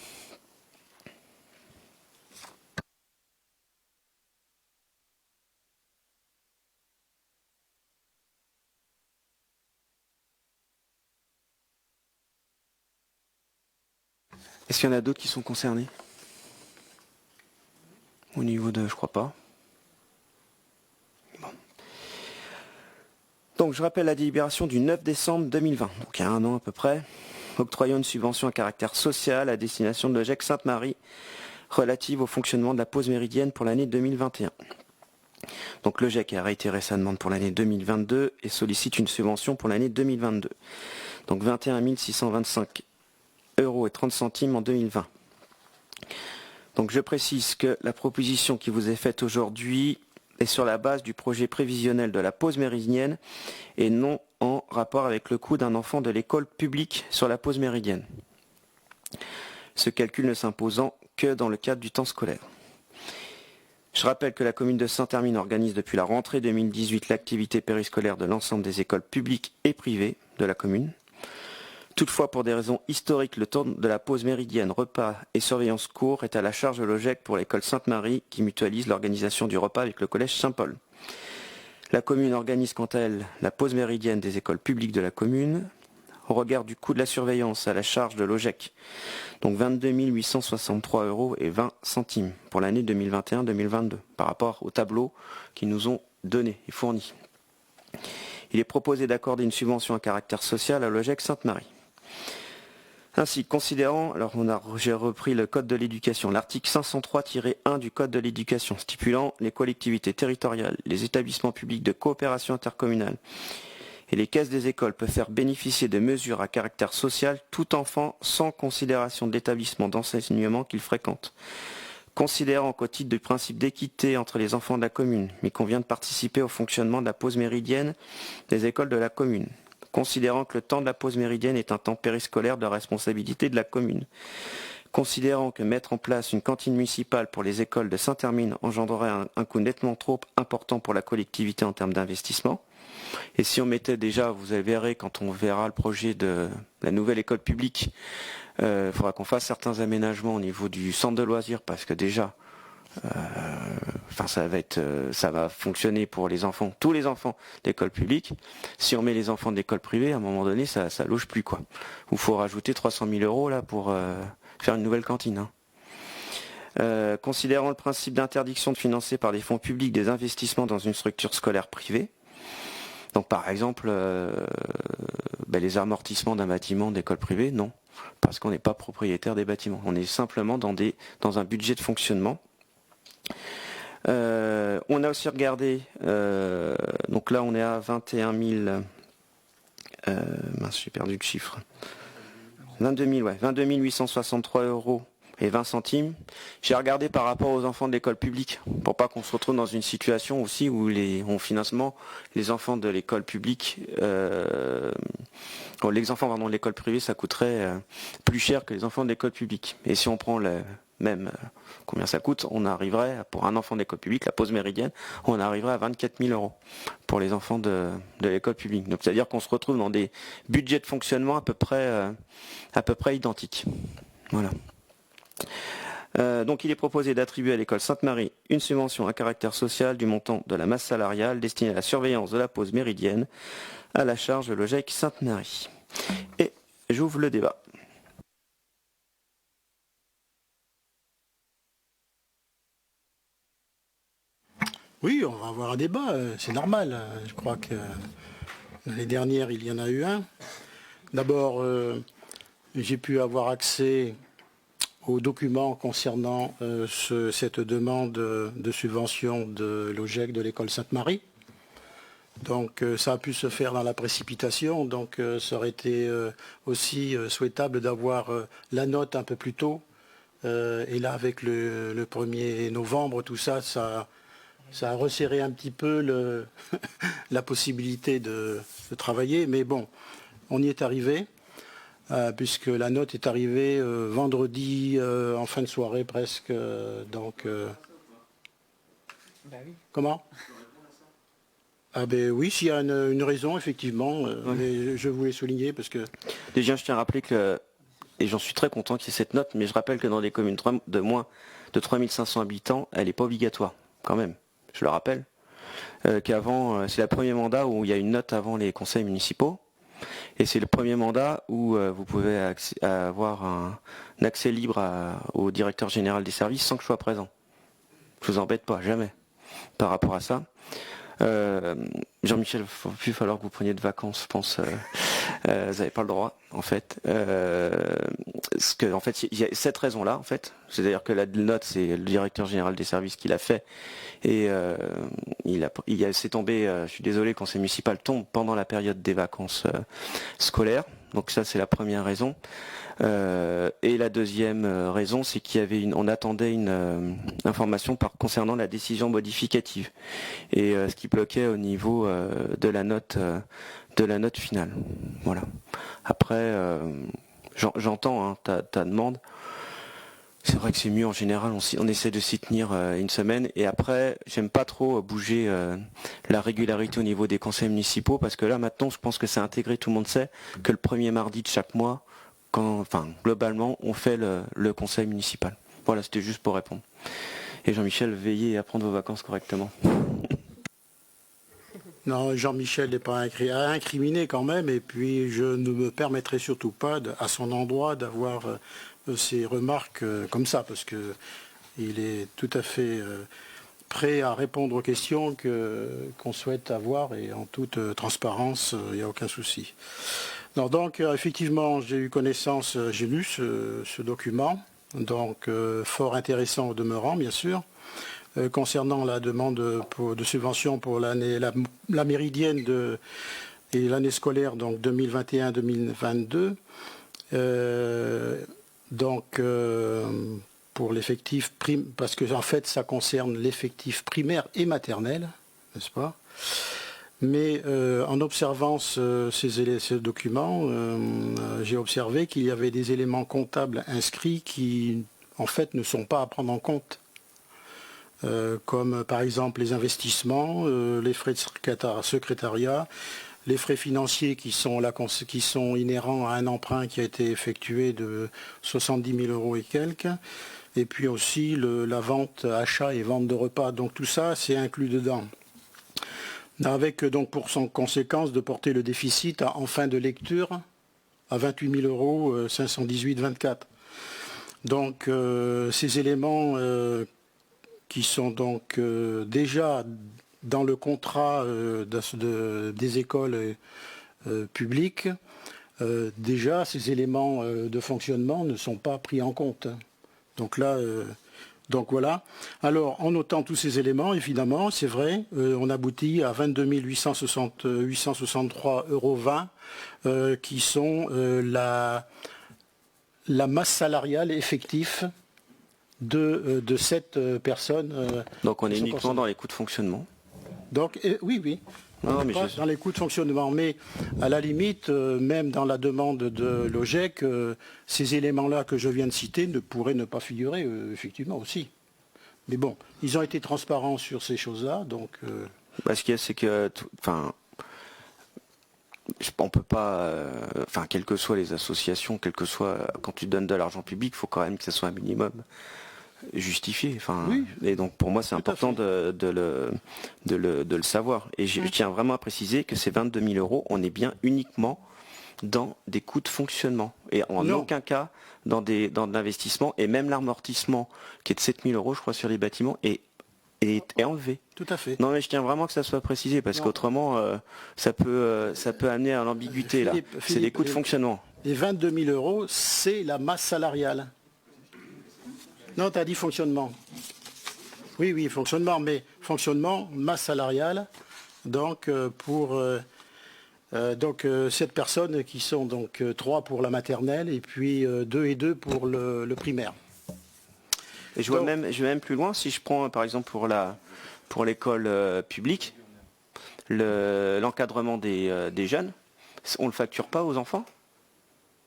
S1: Est-ce qu'il y en a d'autres qui sont concernés? Au niveau de, je crois pas. Bon. Donc je rappelle la délibération du 9 décembre 2020, donc il y a un an à peu près, octroyant une subvention à caractère social à destination de l'OGEC Sainte-Marie relative au fonctionnement de la pause méridienne pour l'année 2021. Donc le GEC a réitéré sa demande pour l'année 2022 et sollicite une subvention pour l'année 2022. Donc 21 625 € et 30 centimes en 2020. Donc je précise que la proposition qui vous est faite aujourd'hui est sur la base du projet prévisionnel de la pause méridienne et non en rapport avec le coût d'un enfant de l'école publique sur la pause méridienne. Ce calcul ne s'imposant que dans le cadre du temps scolaire. Je rappelle que la commune de Saint-Hermine organise depuis la rentrée 2018 l'activité périscolaire de l'ensemble des écoles publiques et privées de la commune. Toutefois, pour des raisons historiques, le temps de la pause méridienne, repas et surveillance cours est à la charge de l'OGEC pour l'école Sainte-Marie qui mutualise l'organisation du repas avec le collège Saint-Paul. La commune organise quant à elle la pause méridienne des écoles publiques de la commune. Au regard du coût de la surveillance à la charge de l'OGEC, donc 22 863 € et 20 centimes pour l'année 2021-2022 par rapport au tableau qu'ils nous ont donné et fourni. Il est proposé d'accorder une subvention à caractère social à l'OGEC Sainte-Marie. Ainsi, considérant, j'ai repris le Code de l'éducation, l'article 503-1 du Code de l'éducation stipulant les collectivités territoriales, les établissements publics de coopération intercommunale et les caisses des écoles peuvent faire bénéficier de mesures à caractère social tout enfant sans considération de l'établissement d'enseignement qu'il fréquente. Considérant qu'au titre du principe d'équité entre les enfants de la commune, il convient de participer au fonctionnement de la pause méridienne des écoles de la commune. Considérant que le temps de la pause méridienne est un temps périscolaire de responsabilité de la commune. Considérant que mettre en place une cantine municipale pour les écoles de Saint-Hermine engendrerait un coût nettement trop important pour la collectivité en termes d'investissement. Et si on mettait déjà, vous verrez quand on verra le projet de la nouvelle école publique, il faudra qu'on fasse certains aménagements au niveau du centre de loisirs parce que déjà, ça va fonctionner pour les enfants, tous les enfants d'école publique. Si on met les enfants d'école privée, à un moment donné, ça loge plus quoi. Il faut rajouter 300 000 € là pour faire une nouvelle cantine. Considérant le principe d'interdiction de financer par des fonds publics des investissements dans une structure scolaire privée. Donc par exemple, les amortissements d'un bâtiment d'école privée, non, parce qu'on n'est pas propriétaire des bâtiments. On est simplement dans un budget de fonctionnement. On a aussi regardé, donc là on est à 21 000, j'ai perdu le chiffre, 22 863 € et 20 centimes. J'ai regardé par rapport aux enfants de l'école publique, pour pas qu'on se retrouve dans une situation aussi où financement les enfants de l'école publique, les enfants de l'école privée, ça coûterait plus cher que les enfants de l'école publique. Et si on prend combien ça coûte, on arriverait, pour un enfant d'école publique, la pause méridienne, on arriverait à 24 000 € pour les enfants de l'école publique. Donc c'est-à-dire qu'on se retrouve dans des budgets de fonctionnement à peu près identiques. Voilà. Donc il est proposé d'attribuer à l'école Sainte-Marie une subvention à caractère social du montant de la masse salariale destinée à la surveillance de la pause méridienne à la charge de l'OGEC Sainte-Marie. Et j'ouvre le débat.
S2: Oui, on va avoir un débat, c'est normal. Je crois que l'année dernière, il y en a eu un. D'abord, j'ai pu avoir accès aux documents concernant cette demande de subvention de l'OGEC de l'école Sainte-Marie. Donc ça a pu se faire dans la précipitation, donc ça aurait été aussi souhaitable d'avoir la note un peu plus tôt. Et là, avec le 1er novembre, tout ça a resserré un petit peu la possibilité de travailler. Mais bon, on y est arrivé. Puisque la note est arrivée vendredi en fin de soirée presque. Comment ? Ah ben oui, s'il y a une raison, effectivement, mais je voulais souligner parce que...
S1: Déjà, je tiens à rappeler et j'en suis très content qu'il y ait cette note, mais je rappelle que dans des communes de moins de 3500 habitants, elle n'est pas obligatoire, quand même, je le rappelle. Qu'avant, c'est le premier mandat où il y a une note avant les conseils municipaux. Et c'est le premier mandat où vous pouvez avoir un accès libre au directeur général des services sans que je sois présent. Je vous embête pas, jamais, par rapport à ça. Jean-Michel, il va plus falloir que vous preniez de vacances, je pense. Vous n'avez pas le droit, en fait. Parce que, en fait, il y a cette raison-là, en fait. C'est-à-dire que la note, c'est le directeur général des services qui l'a fait. Et c'est tombé, je suis désolé, le conseil municipal tombe pendant la période des vacances scolaires. Donc ça, c'est la première raison. Et la deuxième raison, c'est on attendait une information concernant la décision modificative et ce qui bloquait au niveau de la note finale. Voilà. Après, j'entends ta demande. C'est vrai que c'est mieux en général, on essaie de s'y tenir une semaine et après j'aime pas trop bouger la régularité au niveau des conseils municipaux parce que là maintenant je pense que c'est intégré, tout le monde sait que le premier mardi de chaque mois, globalement on fait le conseil municipal. Voilà, c'était juste pour répondre. Et Jean-Michel, veillez à prendre vos vacances correctement.
S2: Non, Jean-Michel n'est pas incriminé quand même, et puis je ne me permettrai surtout pas, à son endroit, d'avoir ces remarques comme ça, parce qu'il est tout à fait prêt à répondre aux questions qu'on souhaite avoir, et en toute transparence, il n'y a aucun souci. Non, donc, effectivement, j'ai eu connaissance, j'ai lu ce document, donc fort intéressant au demeurant, bien sûr. Concernant la demande de subvention pour la méridienne et l'année scolaire donc 2021-2022. Pour l'effectif parce que en fait ça concerne l'effectif primaire et maternel, n'est-ce pas? Mais en observant ce document, j'ai observé qu'il y avait des éléments comptables inscrits qui en fait ne sont pas à prendre en compte. Comme par exemple les investissements, les frais de secrétariat, les frais financiers qui sont inhérents à un emprunt qui a été effectué de 70 000 € et quelques, et puis aussi la vente, achat et vente de repas. Donc tout ça, c'est inclus dedans. Avec donc pour son conséquence de porter le déficit en fin de lecture à 28 000 518,24 €. Donc ces éléments qui sont donc déjà dans le contrat des écoles publiques, déjà ces éléments de fonctionnement ne sont pas pris en compte. Donc là, donc voilà. Alors en notant tous ces éléments, évidemment, c'est vrai, on aboutit à 22 863,20 € qui sont la masse salariale effective de cette personne.
S1: Donc on est uniquement dans les coûts de fonctionnement.
S2: Donc oui.
S1: Non, mais
S2: dans les coûts de fonctionnement, mais à la limite, même dans la demande de l'OGEC, ces éléments-là que je viens de citer ne pourraient ne pas figurer, effectivement aussi. Mais bon, ils ont été transparents sur ces choses-là, donc...
S1: Ce qu'il y a, c'est que... on peut pas... quelles que soient les associations, quand tu donnes de l'argent public, il faut quand même que ça soit un minimum justifié.
S2: Oui,
S1: et donc pour moi c'est important de le savoir. Et je tiens vraiment à préciser que ces 22 000 €, on est bien uniquement dans des coûts de fonctionnement. Et en aucun cas dans de l'investissement. Et même l'amortissement qui est de 7 000 € je crois sur les bâtiments est enlevé.
S2: Tout à fait.
S1: Non mais je tiens vraiment que ça soit précisé parce qu'autrement ça peut amener à l'ambiguïté là. C'est des coûts de fonctionnement.
S2: Les 22 000 €, c'est la masse salariale. Non, tu as dit fonctionnement. Oui, fonctionnement, mais fonctionnement, masse salariale. Donc pour cette personne qui sont donc 3 pour la maternelle et puis 2 et 2 pour le primaire.
S1: Et je vais même plus loin, si je prends par exemple pour l'école publique, l'encadrement des jeunes, on ne le facture pas aux enfants.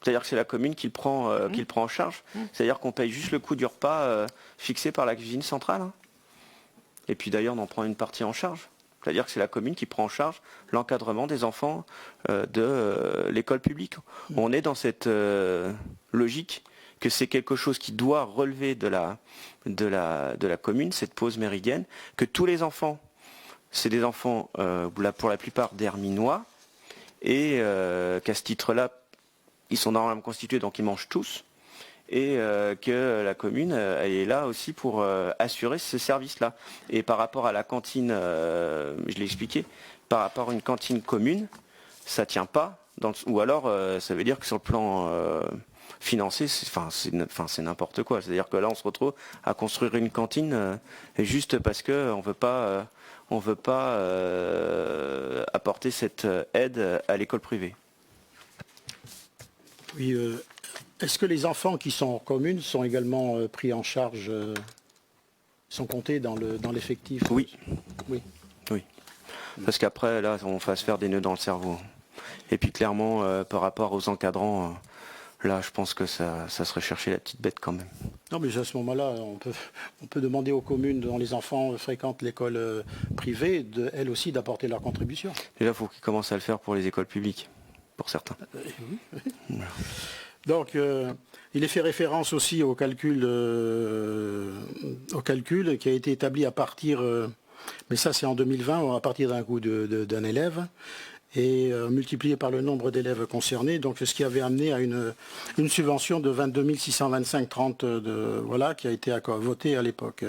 S1: C'est-à-dire que c'est la commune qui le prend en charge. C'est-à-dire qu'on paye juste le coût du repas fixé par la cuisine centrale. Et puis d'ailleurs, on en prend une partie en charge. C'est-à-dire que c'est la commune qui prend en charge l'encadrement des enfants de l'école publique. On est dans cette logique que c'est quelque chose qui doit relever de la commune, cette pause méridienne, que tous les enfants, c'est des enfants pour la plupart d'Herminois, et qu'à ce titre-là, ils sont normalement constitués, donc ils mangent tous, et que la commune elle est là aussi pour assurer ce service-là. Et par rapport à la cantine, je l'ai expliqué, par rapport à une cantine commune, ça tient pas, ou alors ça veut dire que sur le plan financier, c'est n'importe quoi. C'est-à-dire que là on se retrouve à construire une cantine juste parce que on veut pas apporter cette aide à l'école privée.
S2: Oui, est-ce que les enfants qui sont en commune sont également pris en charge, sont comptés dans l'effectif?
S1: Oui. Parce qu'après, là, on va se faire des nœuds dans le cerveau. Et puis clairement, par rapport aux encadrants, là, je pense que ça serait chercher la petite bête quand même.
S2: Non, mais à ce moment-là, on peut demander aux communes dont les enfants fréquentent l'école privée, elles aussi, d'apporter leur contribution.
S1: Déjà, il faut qu'ils commencent à le faire pour les écoles publiques, pour certains.
S2: Oui. Voilà. Donc, il est fait référence aussi au calcul qui a été établi à partir, mais ça c'est en 2020, à partir d'un coût d'un élève, et multiplié par le nombre d'élèves concernés, donc ce qui avait amené à une subvention de 22 625,30 voilà, qui a été votée à l'époque.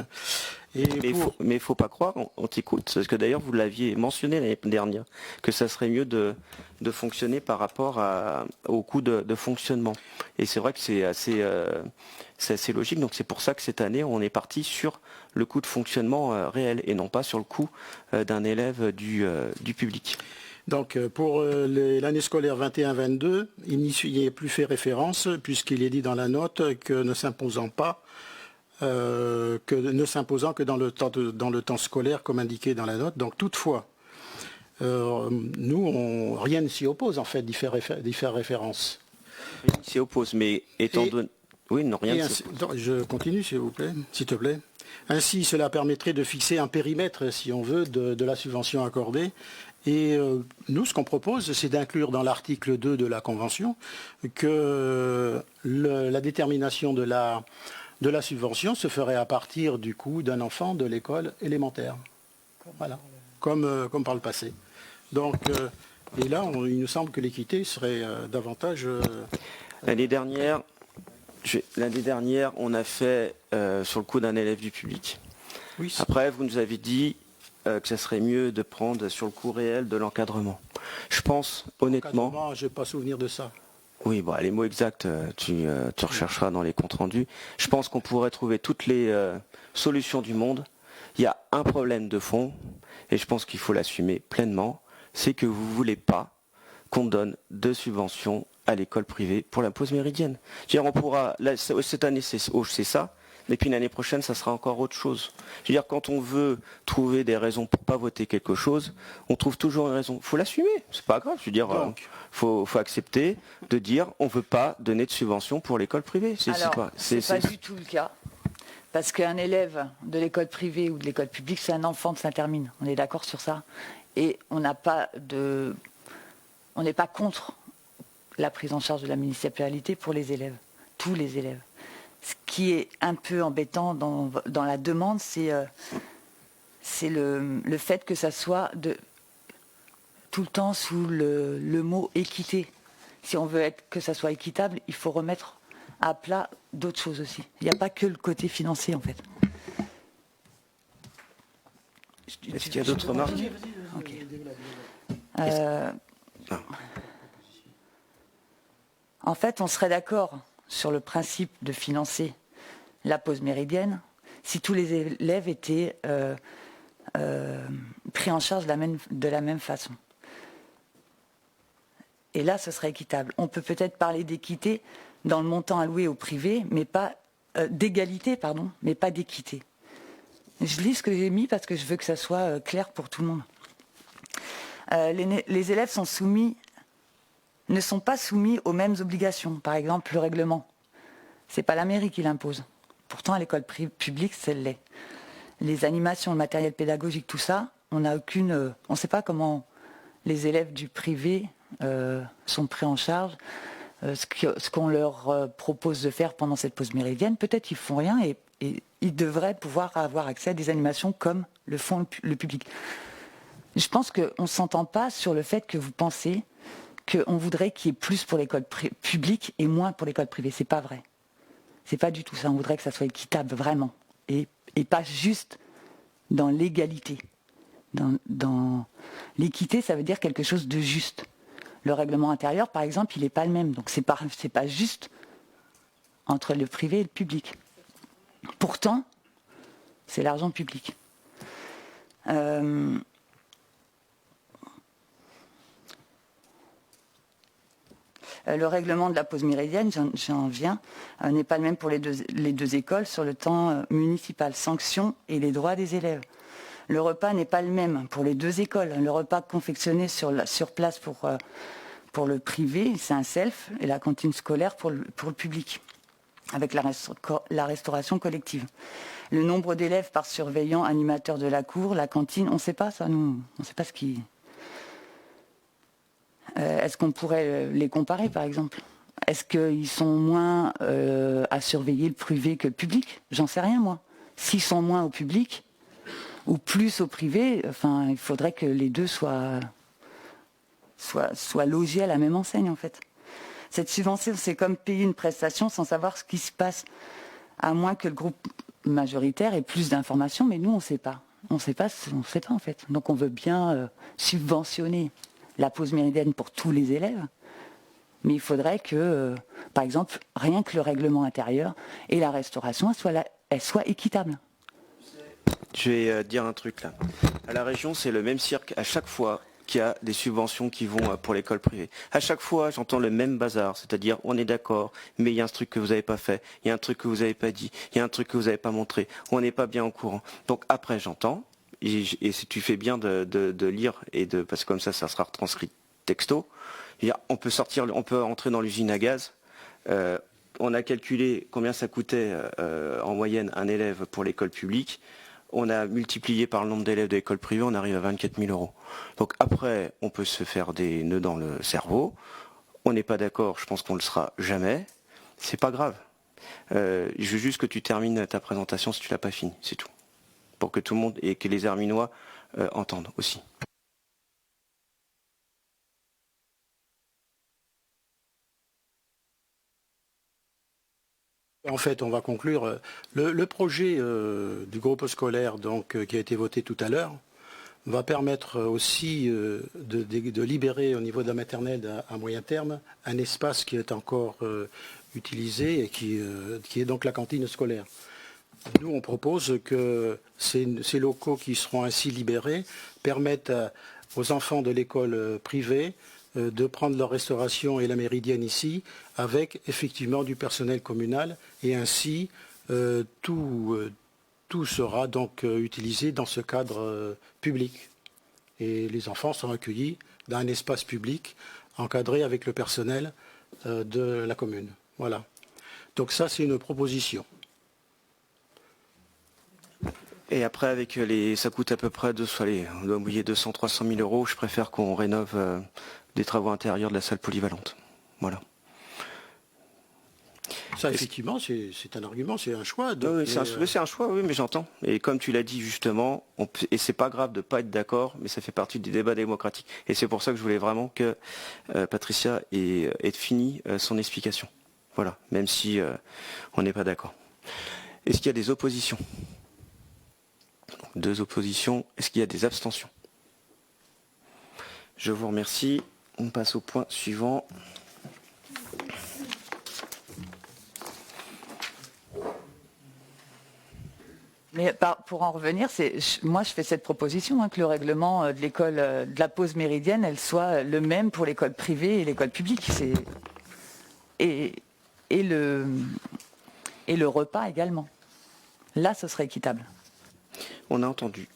S1: Mais il faut pas croire, on t'écoute, parce que d'ailleurs vous l'aviez mentionné l'année dernière, que ça serait mieux de fonctionner par rapport au coût de fonctionnement. Et c'est vrai que c'est assez logique, donc c'est pour ça que cette année on est parti sur le coût de fonctionnement réel et non pas sur le coût d'un élève du public.
S2: Donc pour l'année scolaire 21-22, il n'y est plus fait référence puisqu'il est dit dans la note que ne s'imposant que dans le temps scolaire comme indiqué dans la note. Donc toutefois, rien ne s'y oppose en fait d'y faire référence.
S1: Rien s'y oppose, mais étant donné... Oui, non, rien ne s'y oppose.
S2: Je continue s'il te plaît. Ainsi, cela permettrait de fixer un périmètre, si on veut, de la subvention accordée. Et nous, ce qu'on propose, c'est d'inclure dans l'article 2 de la Convention que la détermination de la subvention se ferait à partir du coût d'un enfant de l'école élémentaire. Voilà, comme par le passé. Donc, et là, il nous semble que l'équité serait davantage...
S1: L'année dernière, on a fait sur le coût d'un élève du public. Oui. Après, vous nous avez dit que ça serait mieux de prendre sur le coût réel de l'encadrement. Je pense, honnêtement...
S2: Je n'ai pas souvenir de ça.
S1: Oui, bon, les mots exacts, tu rechercheras dans les comptes rendus. Je pense qu'on pourrait trouver toutes les solutions du monde. Il y a un problème de fond, et je pense qu'il faut l'assumer pleinement, c'est que vous ne voulez pas qu'on donne de subventions à l'école privée pour la pause méridienne. Je veux dire, on pourra, là, cette année c'est ça, mais puis l'année prochaine ça sera encore autre chose. Je veux dire, quand on veut trouver des raisons pour pas voter quelque chose, on trouve toujours une raison. Il faut l'assumer, c'est pas grave. Je veux dire, faut accepter de dire on veut pas donner de subventions pour l'école privée.
S4: C'est pas du tout le cas. Parce qu'un élève de l'école privée ou de l'école publique, c'est un enfant de Saint-Hermine. On est d'accord sur ça. Et on n'est pas contre la prise en charge de la municipalité pour les élèves, tous les élèves. Ce qui est un peu embêtant dans la demande, c'est le fait que ça soit tout le temps sous le mot équité. Si on veut que ça soit équitable, il faut remettre à plat d'autres choses aussi. Il n'y a pas que le côté financier en fait.
S1: Est-ce qu'il y a d'autres remarques?
S4: Okay. En fait, on serait d'accord sur le principe de financer la pause méridienne si tous les élèves étaient pris en charge de la même façon. Et là, ce serait équitable. On peut peut-être parler d'équité dans le montant alloué au privé, mais pas d'égalité, pardon, mais pas d'équité. Je lis ce que j'ai mis parce que je veux que ça soit clair pour tout le monde. Les élèves ne sont pas soumis aux mêmes obligations. Par exemple, le règlement. C'est pas la mairie qui l'impose. Pourtant, à l'école publique, c'est l'est. Les animations, le matériel pédagogique, tout ça, on n'a aucune... on ne sait pas comment les élèves du privé sont pris en charge. Ce qu'on leur propose de faire pendant cette pause méridienne, peut-être ils font rien et ils devraient pouvoir avoir accès à des animations comme le font le public. Je pense qu'on ne s'entend pas sur le fait que vous pensez qu'on voudrait qu'il y ait plus pour l'école publique et moins pour l'école privée. C'est pas vrai. C'est pas du tout ça. On voudrait que ça soit équitable, vraiment. Et pas juste dans l'égalité. Dans l'équité, ça veut dire quelque chose de juste. Le règlement intérieur, par exemple, il n'est pas le même. Donc c'est pas juste entre le privé et le public. Pourtant, c'est l'argent public. Le règlement de la pause méridienne, j'en viens, n'est pas le même pour les deux écoles sur le temps municipal, sanctions et les droits des élèves. Le repas n'est pas le même pour les deux écoles. Le repas confectionné sur place pour le privé, c'est un self, et la cantine scolaire pour le public, avec la restauration collective. Le nombre d'élèves par surveillant, animateur de la cour, la cantine, on ne sait pas ça, nous, on ne sait pas ce qui... Est-ce qu'on pourrait les comparer, par exemple? Est-ce qu'ils sont moins à surveiller le privé que le public? J'en sais rien, moi. S'ils sont moins au public ou plus au privé, enfin, il faudrait que les deux soient logés à la même enseigne, en fait. Cette subvention, c'est comme payer une prestation sans savoir ce qui se passe, à moins que le groupe majoritaire ait plus d'informations, mais nous, on ne sait pas. On ne sait pas, en fait. Donc, on veut bien subventionner la pause méridienne pour tous les élèves, mais il faudrait que, par exemple, rien que le règlement intérieur et la restauration, elles soient équitables.
S1: Je vais dire un truc là. À la région, c'est le même cirque à chaque fois qu'il y a des subventions qui vont pour l'école privée. À chaque fois, j'entends le même bazar, c'est-à-dire on est d'accord, mais il y a un truc que vous n'avez pas fait, il y a un truc que vous n'avez pas dit, il y a un truc que vous n'avez pas montré, on n'est pas bien au courant. Donc après, j'entends, et si tu fais bien de lire, parce que comme ça sera retranscrit texto, on peut entrer dans l'usine à gaz. On a calculé combien ça coûtait en moyenne un élève pour l'école publique. On a multiplié par le nombre d'élèves de l'école privée, on arrive à 24 000 €. Donc après, on peut se faire des nœuds dans le cerveau. On n'est pas d'accord, je pense qu'on ne le sera jamais. C'est pas grave. Je veux juste que tu termines ta présentation si tu l'as pas fini, c'est tout. Pour que tout le monde et que les Herminois entendent aussi.
S2: En fait, on va conclure. Le projet du groupe scolaire qui a été voté tout à l'heure va permettre aussi de libérer au niveau de la maternelle à moyen terme un espace qui est encore utilisé et qui est donc la cantine scolaire. Nous, on propose que ces locaux qui seront ainsi libérés permettent aux enfants de l'école privée de prendre leur restauration et la méridienne ici, avec effectivement du personnel communal, et ainsi tout sera donc utilisé dans ce cadre public. Et les enfants sont accueillis dans un espace public encadré avec le personnel de la commune. Voilà. Donc ça, c'est une proposition.
S1: Et après, ça coûte à peu près, on doit mouiller 200-300 000 €. Je préfère qu'on rénove des travaux intérieurs de la salle polyvalente. Voilà.
S2: Ça, effectivement, c'est un argument, c'est un choix. Donc,
S1: oui, c'est un choix, oui, mais j'entends. Et comme tu l'as dit justement, et c'est pas grave de ne pas être d'accord, mais ça fait partie du débat démocratique. Et c'est pour ça que je voulais vraiment que Patricia ait fini son explication. Voilà, même si on n'est pas d'accord. Est-ce qu'il y a des oppositions? 2 oppositions. Est-ce qu'il y a des abstentions? Je vous remercie. On passe au point suivant.
S4: Mais pour en revenir, moi je fais cette proposition, que le règlement de l'école de la pause méridienne, elle soit le même pour l'école privée et l'école publique. Et le repas également. Là, ce serait équitable.
S1: On a entendu.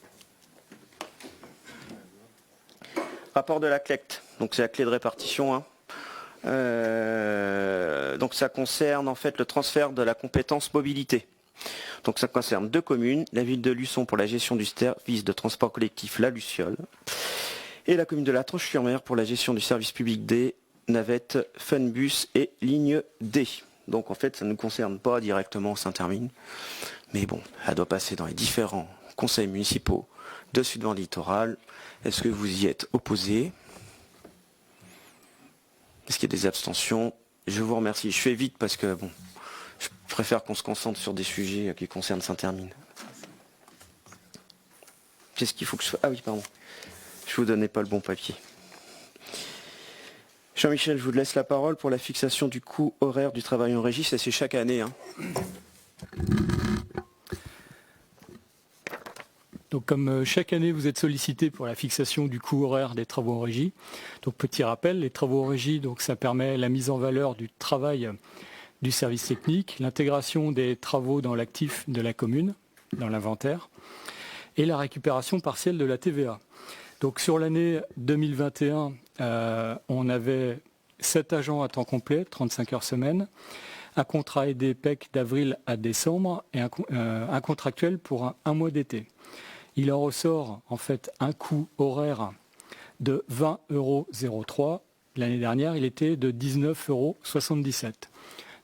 S1: Rapport de la CLECT, donc c'est la clé de répartition. Donc ça concerne en fait le transfert de la compétence mobilité. Donc ça concerne 2 communes, la ville de Luçon pour la gestion du service de transport collectif La Luciole et la commune de La Tronche-sur-Mer pour la gestion du service public des navettes Funbus et ligne D. Donc en fait ça ne nous concerne pas directement Saint-Hermine, mais bon, elle doit passer dans les différents conseils municipaux de Sud-Vent Littoral. Est-ce que vous y êtes opposé? Est-ce qu'il y a des abstentions? Je vous remercie. Je fais vite parce que bon, je préfère qu'on se concentre sur des sujets qui concernent Saint-Hermine. Qu'est-ce qu'il faut que je fasse? Ah oui, pardon. Je vous donnais pas le bon papier. Jean-Michel, je vous laisse la parole pour la fixation du coût horaire du travail en régie. Ça, c'est chaque année.
S5: Donc comme chaque année vous êtes sollicité pour la fixation du coût horaire des travaux en régie, donc petit rappel, les travaux en régie, donc ça permet la mise en valeur du travail du service technique, l'intégration des travaux dans l'actif de la commune, dans l'inventaire, et la récupération partielle de la TVA. Donc sur l'année 2021, on avait 7 agents à temps complet, 35 heures semaine, un contrat aidé PEC d'avril à décembre et un contractuel pour un mois d'été. Il en ressort en fait un coût horaire de 20,03 €. L'année dernière, il était de 19,77 €.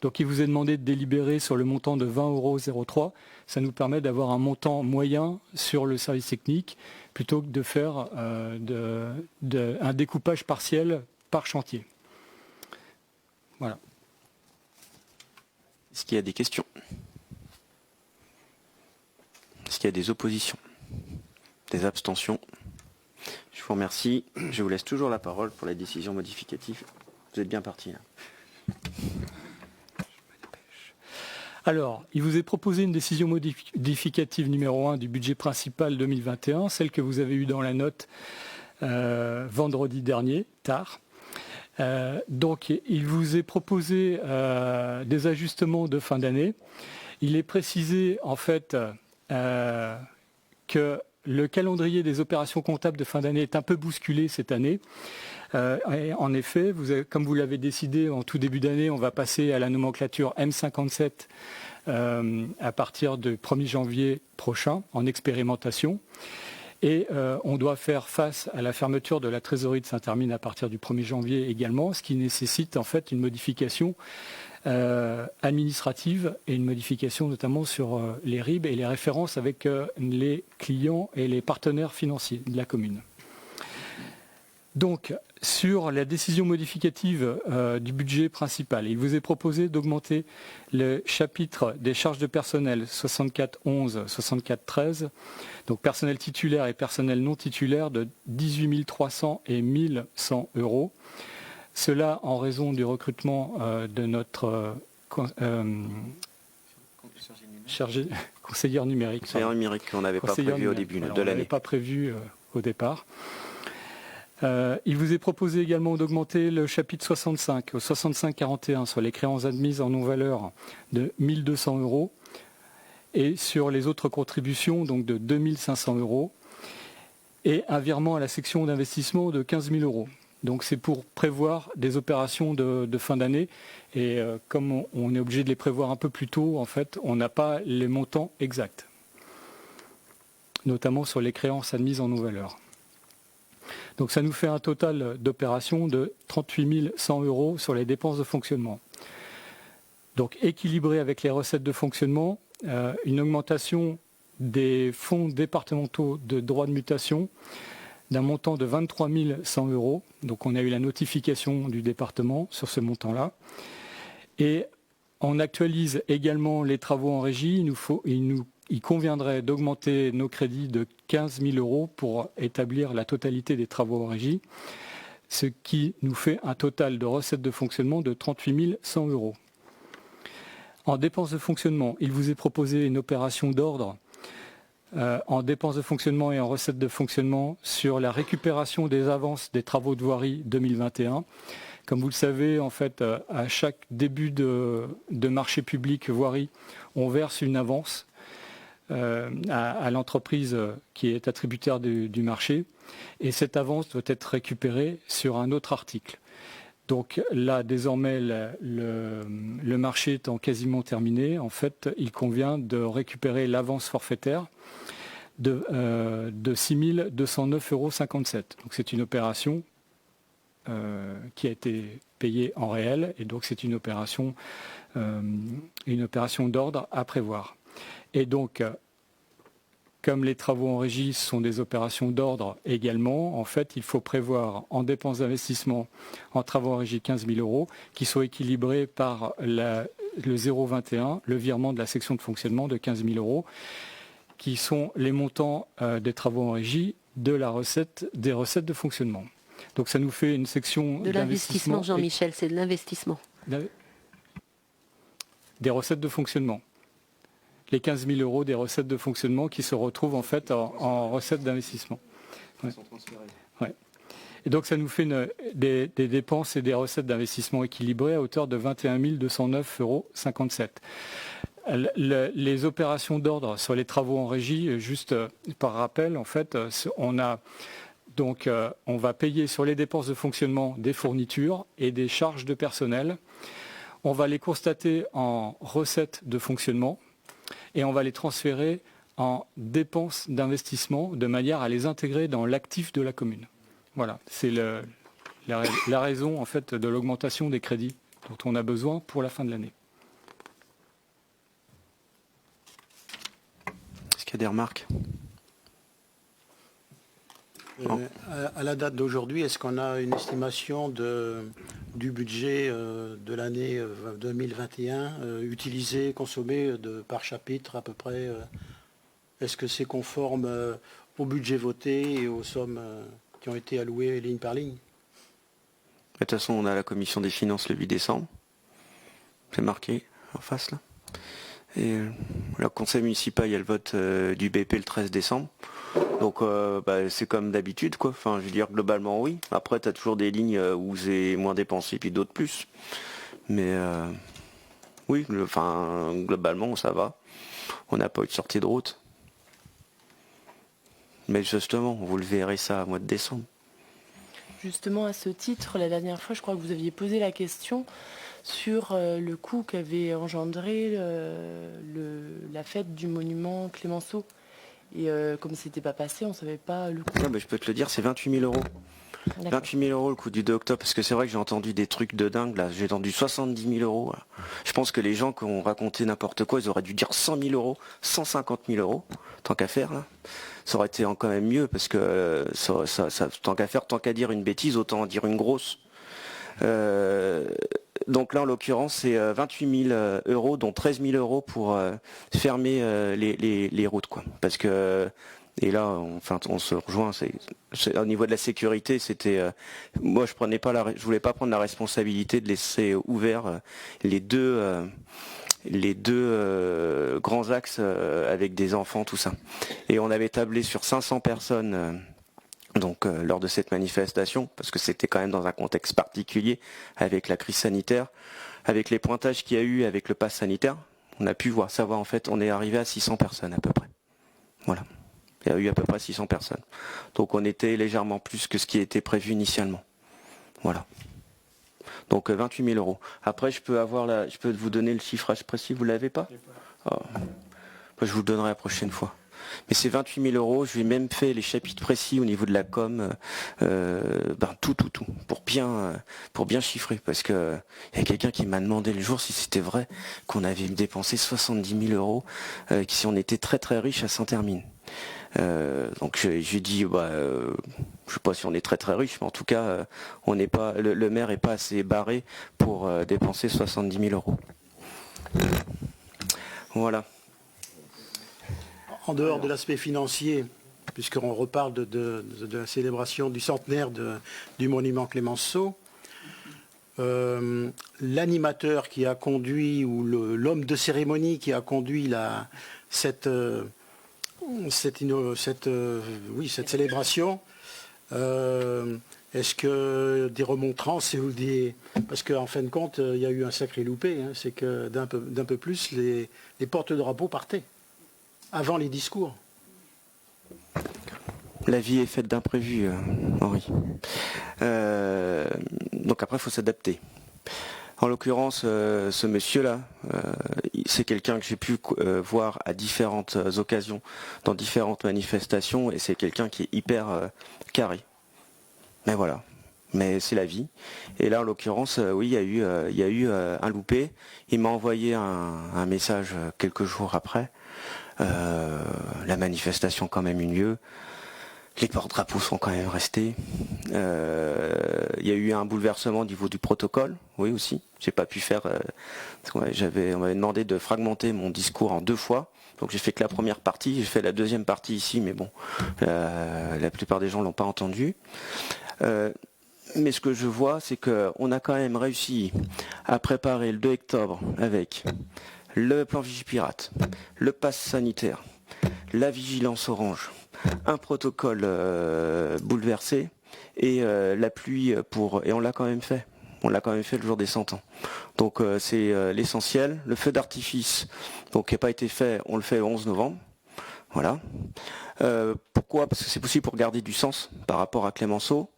S5: Donc il vous est demandé de délibérer sur le montant de 20,03 €. Ça nous permet d'avoir un montant moyen sur le service technique plutôt que de faire un découpage partiel par chantier. Voilà.
S1: Est-ce qu'il y a des questions? Est-ce qu'il y a des oppositions? Des abstentions? Je vous remercie. Je vous laisse toujours la parole pour les décisions modificatives. Vous êtes bien parti là.
S5: Alors, il vous est proposé une décision modificative numéro 1 du budget principal 2021, celle que vous avez eue dans la note vendredi dernier, tard. Donc, il vous est proposé des ajustements de fin d'année. Il est précisé en fait que le calendrier des opérations comptables de fin d'année est un peu bousculé cette année. Et en effet, comme vous l'avez décidé en tout début d'année, on va passer à la nomenclature M57 à partir du 1er janvier prochain en expérimentation. Et on doit faire face à la fermeture de la trésorerie de Saint-Hermine à partir du 1er janvier également, ce qui nécessite en fait une modification administrative et une modification notamment sur les RIB et les références avec les clients et les partenaires financiers de la commune. Donc, sur la décision modificative du budget principal, il vous est proposé d'augmenter le chapitre des charges de personnel 6411, 6413, donc personnel titulaire et personnel non titulaire de 18 300 et 1 100 €. Cela en raison du recrutement de notre conseillère numérique.
S1: Conseillère numérique qu'on n'avait pas prévu au début de l'année.
S5: On n'avait pas prévu au départ. Il vous est proposé également d'augmenter le chapitre 65 au 6541 sur les créances admises en non-valeur de 1 200 € et sur les autres contributions donc de 2 500 € et un virement à la section d'investissement de 15 000 €. Donc c'est pour prévoir des opérations de fin d'année et comme on est obligé de les prévoir un peu plus tôt, en fait, on n'a pas les montants exacts, notamment sur les créances admises en non-valeur. Donc ça nous fait un total d'opérations de 38 100 € sur les dépenses de fonctionnement. Donc équilibré avec les recettes de fonctionnement, une augmentation des fonds départementaux de droits de mutation d'un montant de 23 100 €. Donc on a eu la notification du département sur ce montant-là. Et on actualise également les travaux en régie. Il conviendrait d'augmenter nos crédits de 15 000 € pour établir la totalité des travaux en régie, ce qui nous fait un total de recettes de fonctionnement de 38 100 €. En dépenses de fonctionnement, il vous est proposé une opération d'ordre en dépenses de fonctionnement et en recettes de fonctionnement sur la récupération des avances des travaux de voirie 2021. Comme vous le savez, en fait, à chaque début de marché public voirie, on verse une avance à l'entreprise qui est attributaire du marché et cette avance doit être récupérée sur un autre article. Donc là, désormais, le marché étant quasiment terminé, en fait, il convient de récupérer l'avance forfaitaire de 6 209,57 €. Donc c'est une opération qui a été payée en réel et donc c'est une opération d'ordre à prévoir. Et donc, comme les travaux en régie sont des opérations d'ordre également, en fait, il faut prévoir en dépenses d'investissement en travaux en régie 15 000 € qui soient équilibrés par le 0,21, le virement de la section de fonctionnement de 15 000 €, qui sont les montants des travaux en régie des recettes de fonctionnement. Donc ça nous fait une section
S3: de l'investissement, Jean-Michel, c'est de l'investissement.
S5: Des recettes de fonctionnement. Les 15 000 € des recettes de fonctionnement qui se retrouvent en fait en recettes d'investissement. Ouais. Ouais. Et donc ça nous fait des dépenses et des recettes d'investissement équilibrées à hauteur de 21 209,57 €. Les opérations d'ordre sur les travaux en régie, juste par rappel, en fait, on a Donc on va payer sur les dépenses de fonctionnement des fournitures et des charges de personnel. On va les constater en recettes de fonctionnement et on va les transférer en dépenses d'investissement de manière à les intégrer dans l'actif de la commune. Voilà, c'est la raison en fait de l'augmentation des crédits dont on a besoin pour la fin de l'année.
S1: Est-ce qu'il y a des remarques ?
S2: À la date d'aujourd'hui, est-ce qu'on a une estimation du budget de l'année 2021 utilisé, consommé par chapitre à peu près Est-ce que c'est conforme au budget voté et aux sommes qui ont été allouées ligne par ligne?
S1: De toute façon, on a la commission des finances le 8 décembre. C'est marqué en face là. Et le conseil municipal, il y a le vote du BP le 13 décembre. Donc c'est comme d'habitude quoi. Enfin, je veux dire globalement oui. Après, tu as toujours des lignes où c'est moins dépensé puis d'autres plus. Mais oui, globalement ça va. On n'a pas eu de sortie de route. Mais justement, vous le verrez ça au mois de décembre.
S6: Justement, à ce titre, la dernière fois, je crois que vous aviez posé la question sur le coût qu'avait engendré la fête du monument Clémenceau. Et comme c'était pas passé, on savait pas le coût.
S1: Ouais, je peux te le dire, c'est 28 000 €.
S6: D'accord.
S1: 28 000 € le coût du 2 octobre, parce que c'est vrai que j'ai entendu des trucs de dingue, là. J'ai entendu 70 000 €. Là. Je pense que les gens qui ont raconté n'importe quoi, ils auraient dû dire 100 000 €, 150 000 €, tant qu'à faire, là. Ça aurait été quand même mieux, parce que tant qu'à faire, tant qu'à dire une bêtise, autant en dire une grosse. Donc là, en l'occurrence, c'est 28 000 €, dont 13 000 € pour fermer les routes, quoi. Parce que et là, on se rejoint. Au niveau de la sécurité, c'était moi, je voulais pas prendre la responsabilité de laisser ouverts les deux grands axes avec des enfants, tout ça. Et on avait tablé sur 500 personnes. Lors de cette manifestation, parce que c'était quand même dans un contexte particulier, avec la crise sanitaire, avec les pointages qu'il y a eu avec le pass sanitaire, on a pu savoir en fait, on est arrivé à 600 personnes à peu près. Voilà. Il y a eu à peu près 600 personnes. Donc on était légèrement plus que ce qui était prévu initialement. Voilà. Donc 28 000 €. Après, je peux vous donner le chiffrage précis, vous l'avez pas ? Je vous le donnerai la prochaine fois. Mais c'est 28 000 €, je lui ai même fait les chapitres précis au niveau de la com, tout, pour bien chiffrer, parce que il y a quelqu'un qui m'a demandé le jour si c'était vrai qu'on avait dépensé 70 000 €, si on était très très riche à Saint-Hermine. Donc j'ai dit, je sais pas si on est très très riche, mais en tout cas, on n'est pas, le maire est pas assez barré pour dépenser 70 000 €. Voilà.
S2: En dehors de l'aspect financier, puisqu'on reparle de la célébration du centenaire du monument Clémenceau, l'animateur qui a conduit, ou l'homme de cérémonie qui a conduit cette célébration, est-ce que des remontrances parce qu'en fin de compte, il y a eu un sacré loupé, hein, c'est que d'un peu plus, les porte-drapeaux partaient avant les discours.
S1: La vie est faite d'imprévus, Henri. Donc après, il faut s'adapter. En l'occurrence, ce monsieur-là, c'est quelqu'un que j'ai pu voir à différentes occasions, dans différentes manifestations, et c'est quelqu'un qui est hyper carré. Mais voilà. Mais c'est la vie. Et là, en l'occurrence, oui, il y a eu un loupé. Il m'a envoyé un message quelques jours après. La manifestation a quand même eu lieu. Les porte-drapeaux sont quand même restés. Il y a eu un bouleversement au niveau du protocole, oui aussi. J'ai pas pu faire. On m'avait demandé de fragmenter mon discours en 2 fois. Donc j'ai fait que la première partie, j'ai fait la deuxième partie ici, mais bon, la plupart des gens l'ont pas entendu. Mais ce que je vois, c'est qu'on a quand même réussi à préparer le 2 octobre avec le plan Vigipirate, le pass sanitaire, la vigilance orange, un protocole bouleversé et la pluie et on l'a quand même fait. On l'a quand même fait le jour des 100 ans. Donc c'est l'essentiel. Le feu d'artifice, donc qui n'a pas été fait, on le fait le 11 novembre. Voilà. Pourquoi? Parce que c'est possible pour garder du sens par rapport à Clémenceau.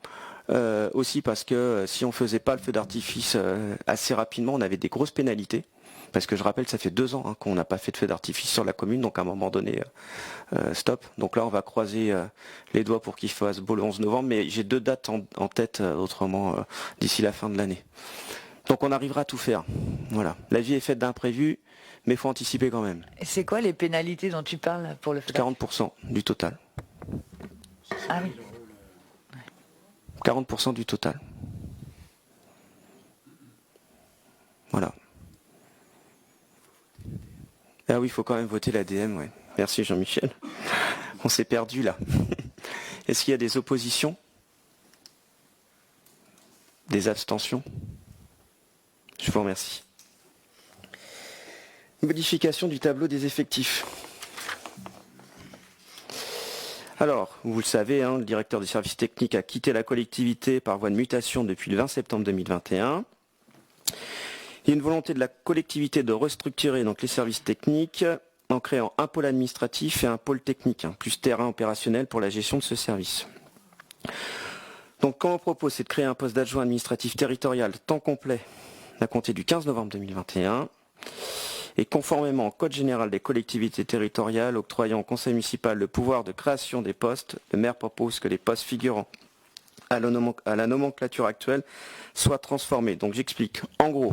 S1: Aussi parce que si on faisait pas le feu d'artifice assez rapidement, on avait des grosses pénalités. Parce que je rappelle, ça fait 2 ans qu'on n'a pas fait de feu d'artifice sur la commune, donc à un moment donné, stop. Donc là, on va croiser les doigts pour qu'il fasse beau le 11 novembre, mais j'ai 2 dates en tête, autrement, d'ici la fin de l'année. Donc on arrivera à tout faire. Voilà. La vie est faite d'imprévus, mais il faut anticiper quand même.
S4: Et c'est quoi les pénalités dont tu parles pour le feu d'artifice?
S1: 40% du total.
S4: Ah oui.
S1: 40% du total. Voilà. Ah oui, il faut quand même voter l'ADM, ouais. Merci Jean-Michel. On s'est perdu là. Est-ce qu'il y a des oppositions? Des abstentions? Je vous remercie. Modification du tableau des effectifs. Alors, vous le savez, le directeur des services techniques a quitté la collectivité par voie de mutation depuis le 20 septembre 2021. Il y a une volonté de la collectivité de restructurer donc les services techniques en créant un pôle administratif et un pôle technique, plus terrain opérationnel pour la gestion de ce service. Donc, quand on propose, c'est de créer un poste d'adjoint administratif territorial temps complet à compter du 15 novembre 2021. Et conformément au Code général des collectivités territoriales octroyant au Conseil municipal le pouvoir de création des postes, le maire propose que les postes figurant à la nomenclature actuelle soient transformés. Donc j'explique. En gros,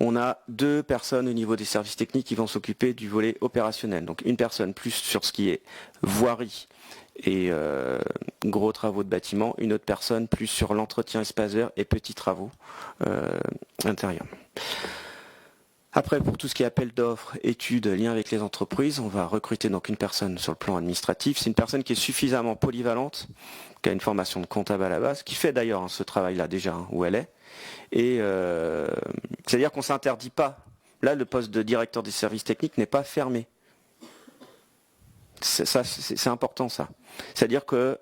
S1: on a 2 personnes au niveau des services techniques qui vont s'occuper du volet opérationnel. Donc une personne plus sur ce qui est voirie et gros travaux de bâtiment, une autre personne plus sur l'entretien espace vert et petits travaux intérieurs. Après, pour tout ce qui est appel d'offres, études, liens avec les entreprises, on va recruter donc une personne sur le plan administratif. C'est une personne qui est suffisamment polyvalente, qui a une formation de comptable à la base, qui fait d'ailleurs ce travail-là déjà où elle est. Et c'est-à-dire qu'on ne s'interdit pas. Là, le poste de directeur des services techniques n'est pas fermé. C'est important ça. C'est-à-dire que,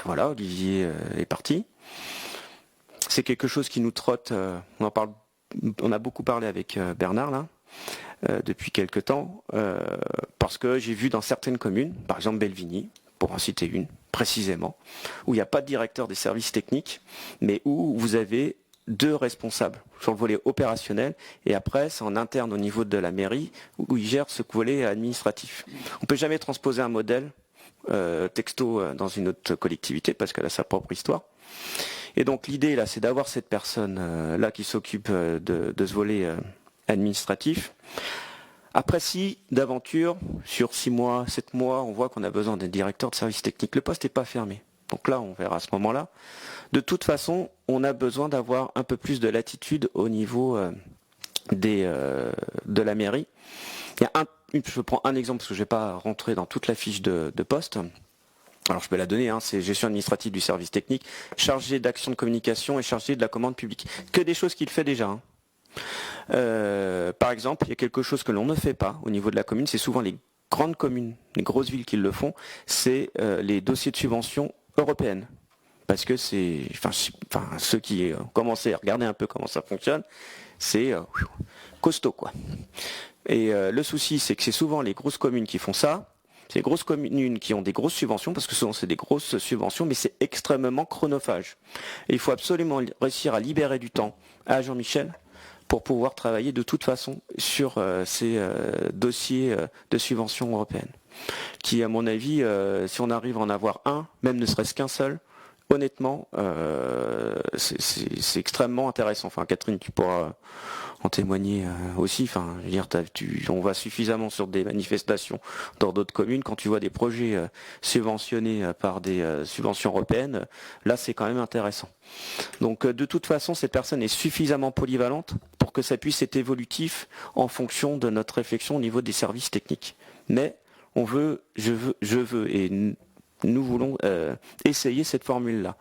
S1: voilà, Olivier est parti. C'est quelque chose qui nous trotte, on a beaucoup parlé avec Bernard là, depuis quelque temps, parce que j'ai vu dans certaines communes, par exemple Belvigny, pour en citer une précisément, où il n'y a pas de directeur des services techniques, mais où vous avez 2 responsables sur le volet opérationnel, et après c'est en interne au niveau de la mairie, où ils gèrent ce volet administratif. On ne peut jamais transposer un modèle texto dans une autre collectivité, parce qu'elle a sa propre histoire. Et donc l'idée là, c'est d'avoir cette personne là qui s'occupe de ce volet administratif. Après, si d'aventure, sur 6 mois, 7 mois, on voit qu'on a besoin d'un directeur de service technique, le poste n'est pas fermé. Donc là, on verra à ce moment-là. De toute façon, on a besoin d'avoir un peu plus de latitude au niveau de la mairie. Je prends un exemple parce que je ne vais pas rentrer dans toute la fiche de poste. Alors je peux la donner, c'est gestion administrative du service technique, chargé d'action de communication et chargé de la commande publique. Que des choses qu'il fait déjà. Par exemple, il y a quelque chose que l'on ne fait pas au niveau de la commune, c'est souvent les grandes communes, les grosses villes qui le font, c'est les dossiers de subvention européennes. Parce que ceux qui ont commencé à regarder un peu comment ça fonctionne, c'est costaud quoi. Et le souci, c'est que c'est souvent les grosses communes qui font ça. C'est les grosses communes qui ont des grosses subventions, parce que souvent c'est des grosses subventions, mais c'est extrêmement chronophage. Et il faut absolument réussir à libérer du temps à Jean-Michel pour pouvoir travailler de toute façon sur ces dossiers de subventions européennes. Qui, à mon avis, si on arrive à en avoir un, même ne serait-ce qu'un seul, honnêtement, c'est extrêmement intéressant. Enfin, Catherine, tu pourras en témoigner aussi. Enfin, je veux dire, on va suffisamment sur des manifestations dans d'autres communes. Quand tu vois des projets subventionnés par des subventions européennes, là, c'est quand même intéressant. Donc, de toute façon, cette personne est suffisamment polyvalente pour que ça puisse être évolutif en fonction de notre réflexion au niveau des services techniques. Mais je veux, et nous voulons essayer cette formule-là.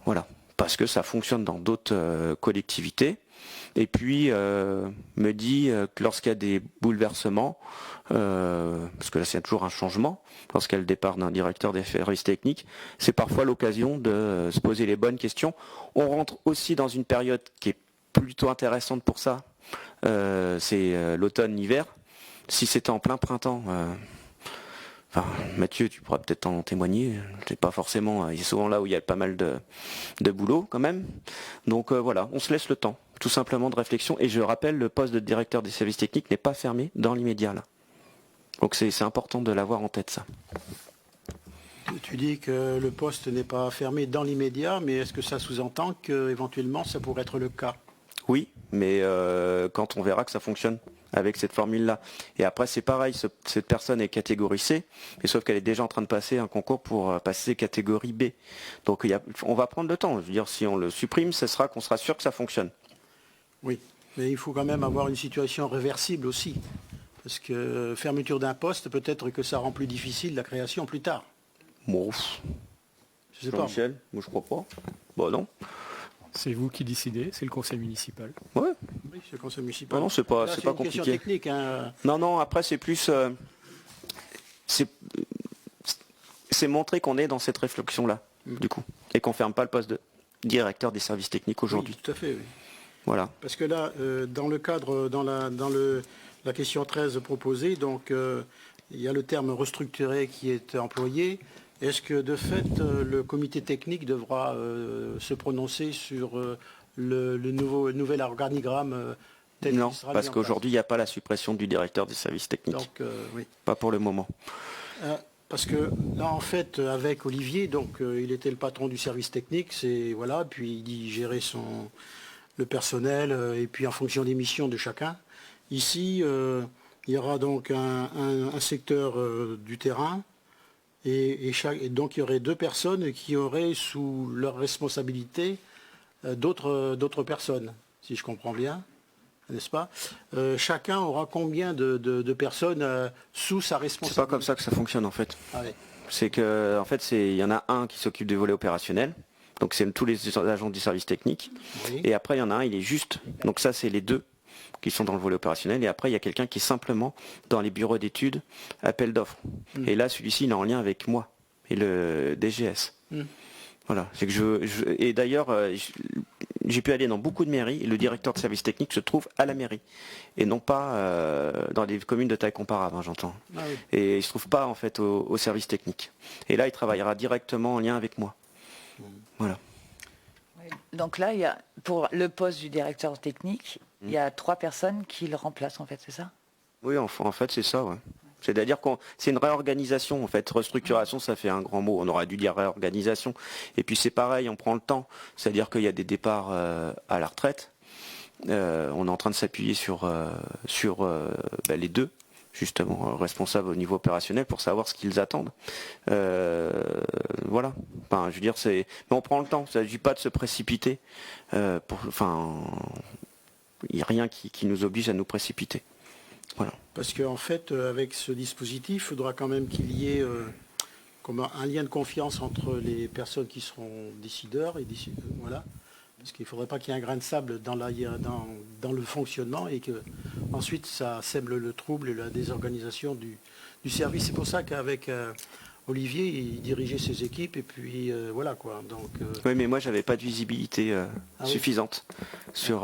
S1: Voilà, parce que ça fonctionne dans d'autres collectivités. Et puis, me dit que lorsqu'il y a des bouleversements, parce que là, c'est toujours un changement, lorsqu'il y a le départ d'un directeur des services techniques, c'est parfois l'occasion de se poser les bonnes questions. On rentre aussi dans une période qui est plutôt intéressante pour ça. C'est l'automne-hiver. Si c'était en plein printemps, Enfin, Mathieu, tu pourras peut-être en témoigner. C'est pas forcément. Il y a souvent là où il y a pas mal de boulot quand même. Donc voilà, on se laisse le temps, tout simplement de réflexion. Et je rappelle, le poste de directeur des services techniques n'est pas fermé dans l'immédiat là. Donc c'est important de l'avoir en tête ça.
S2: Tu dis que le poste n'est pas fermé dans l'immédiat, mais est-ce que ça sous-entend qu'éventuellement ça pourrait être le cas?
S1: Oui, mais quand on verra que ça fonctionne avec cette formule-là. Et après, c'est pareil, cette personne est catégorie C, mais sauf qu'elle est déjà en train de passer un concours pour passer catégorie B. Donc on va prendre le temps. Je veux dire, si on le supprime, ce sera qu'on sera sûr que ça fonctionne.
S2: Oui, mais il faut quand même avoir une situation réversible aussi. Parce que fermeture d'un poste, peut-être que ça rend plus difficile la création plus tard.
S1: Bon,
S2: Je sais pas.
S1: Michel, moi je crois pas. Bon non.
S5: C'est vous qui décidez, c'est le conseil municipal.
S1: Ouais.
S2: Oui, c'est le conseil municipal.
S1: Non, c'est pas,
S2: Là,
S1: c'est pas
S2: une question
S1: compliqué.
S2: technique. Hein.
S1: Non, après c'est plus, c'est montrer qu'on est dans cette réflexion-là, du coup, et qu'on ferme pas le poste de directeur des services techniques aujourd'hui.
S2: Oui, tout à fait, oui.
S1: Voilà.
S2: Parce que là, dans le cadre, dans la question 13 proposée, donc il y a le terme restructuré qui est employé. Est-ce que de fait, le comité technique devra se prononcer sur le nouvel organigramme tel
S1: Non,
S2: qu'il sera
S1: parce
S2: mis en
S1: qu'aujourd'hui, il n'y a pas la suppression du directeur des services
S2: place?
S1: techniques.
S2: Donc, oui.
S1: Pas pour le moment.
S2: Parce que là, en fait, avec Olivier, donc il était le patron du service technique, c'est voilà, puis il gérait le personnel et puis en fonction des missions de chacun. Ici, il y aura donc un secteur du terrain et donc il y aurait deux personnes qui auraient sous leur responsabilité d'autres personnes, si je comprends bien, n'est-ce pas? Chacun aura combien de personnes sous sa
S1: C'est
S2: responsabilité?
S1: pas comme ça que ça fonctionne en fait.
S2: Ah oui.
S1: C'est que, en fait, il y en a un qui s'occupe du volet opérationnel. Donc c'est tous les agents du service technique.
S2: Oui.
S1: Et après, il y en a un, il est juste. Donc ça, c'est les deux qui sont dans le volet opérationnel. Et après, il y a quelqu'un qui est simplement dans les bureaux d'études, appel d'offres. Et là, celui-ci, il est en lien avec moi et le DGS. Voilà. C'est que et d'ailleurs, j'ai pu aller dans beaucoup de mairies et le directeur de service technique se trouve à la mairie et non pas dans des communes de taille comparable, hein, j'entends.
S2: Ah oui.
S1: Et il se trouve pas en fait au service technique. Et là, il travaillera directement en lien avec moi. Voilà.
S4: Donc là, il y a, pour le poste du directeur technique, il y a 3 personnes qui le remplacent en fait, c'est ça?
S1: Oui, en fait, c'est ça, ouais. C'est-à-dire que c'est une réorganisation, en fait. Restructuration, ça fait un grand mot. On aurait dû dire réorganisation. Et puis c'est pareil, on prend le temps. C'est-à-dire qu'il y a des départs à la retraite. On est en train de s'appuyer sur les deux, justement, responsables au niveau opérationnel pour savoir ce qu'ils attendent. Voilà. Enfin, je veux dire, mais on prend le temps. Il ne s'agit pas de se précipiter. Il n'y a rien qui nous oblige à nous précipiter. Voilà.
S2: Parce qu'en fait, avec ce dispositif, il faudra quand même qu'il y ait comme un lien de confiance entre les personnes qui seront décideurs et voilà. Parce qu'il ne faudrait pas qu'il y ait un grain de sable dans le fonctionnement et que ensuite ça sème le trouble et la désorganisation du service. C'est pour ça qu'avec Olivier, il dirigeait ses équipes et puis voilà quoi. Donc,
S1: oui, mais moi j'avais pas de visibilité suffisante sur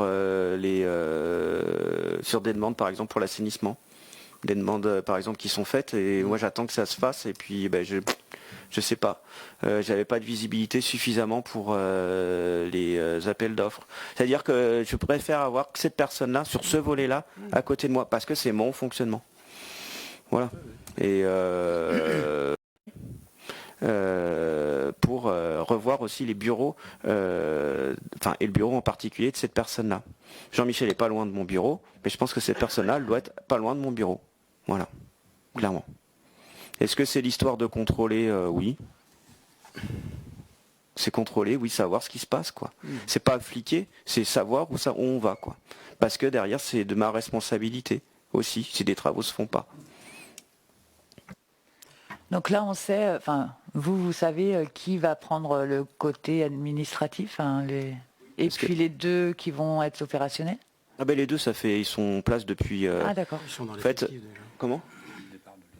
S1: sur des demandes par exemple pour l'assainissement, des demandes par exemple qui sont faites et moi j'attends que ça se fasse et puis je sais pas, j'avais pas de visibilité suffisamment pour les appels d'offres. C'est-à-dire que je préfère avoir cette personne-là sur ce volet-là à côté de moi parce que c'est mon fonctionnement. Voilà. Et pour revoir aussi les bureaux, et le bureau en particulier de cette personne-là. Jean-Michel est pas loin de mon bureau, mais je pense que cette personne-là doit être pas loin de mon bureau. Voilà, clairement. Est-ce que c'est l'histoire de contrôler? Oui. C'est contrôler, oui, savoir ce qui se passe, quoi. C'est pas fliquer, c'est savoir où on va, quoi. Parce que derrière, c'est de ma responsabilité aussi, si des travaux se font pas.
S4: Donc là, on sait, enfin, vous savez qui va prendre le côté administratif, et puis les deux qui vont être opérationnels?
S1: Ah ben les deux, ils sont en place depuis.
S4: Ah d'accord.
S2: ils sont dans
S1: En fait,
S2: l'effectif déjà.
S1: comment?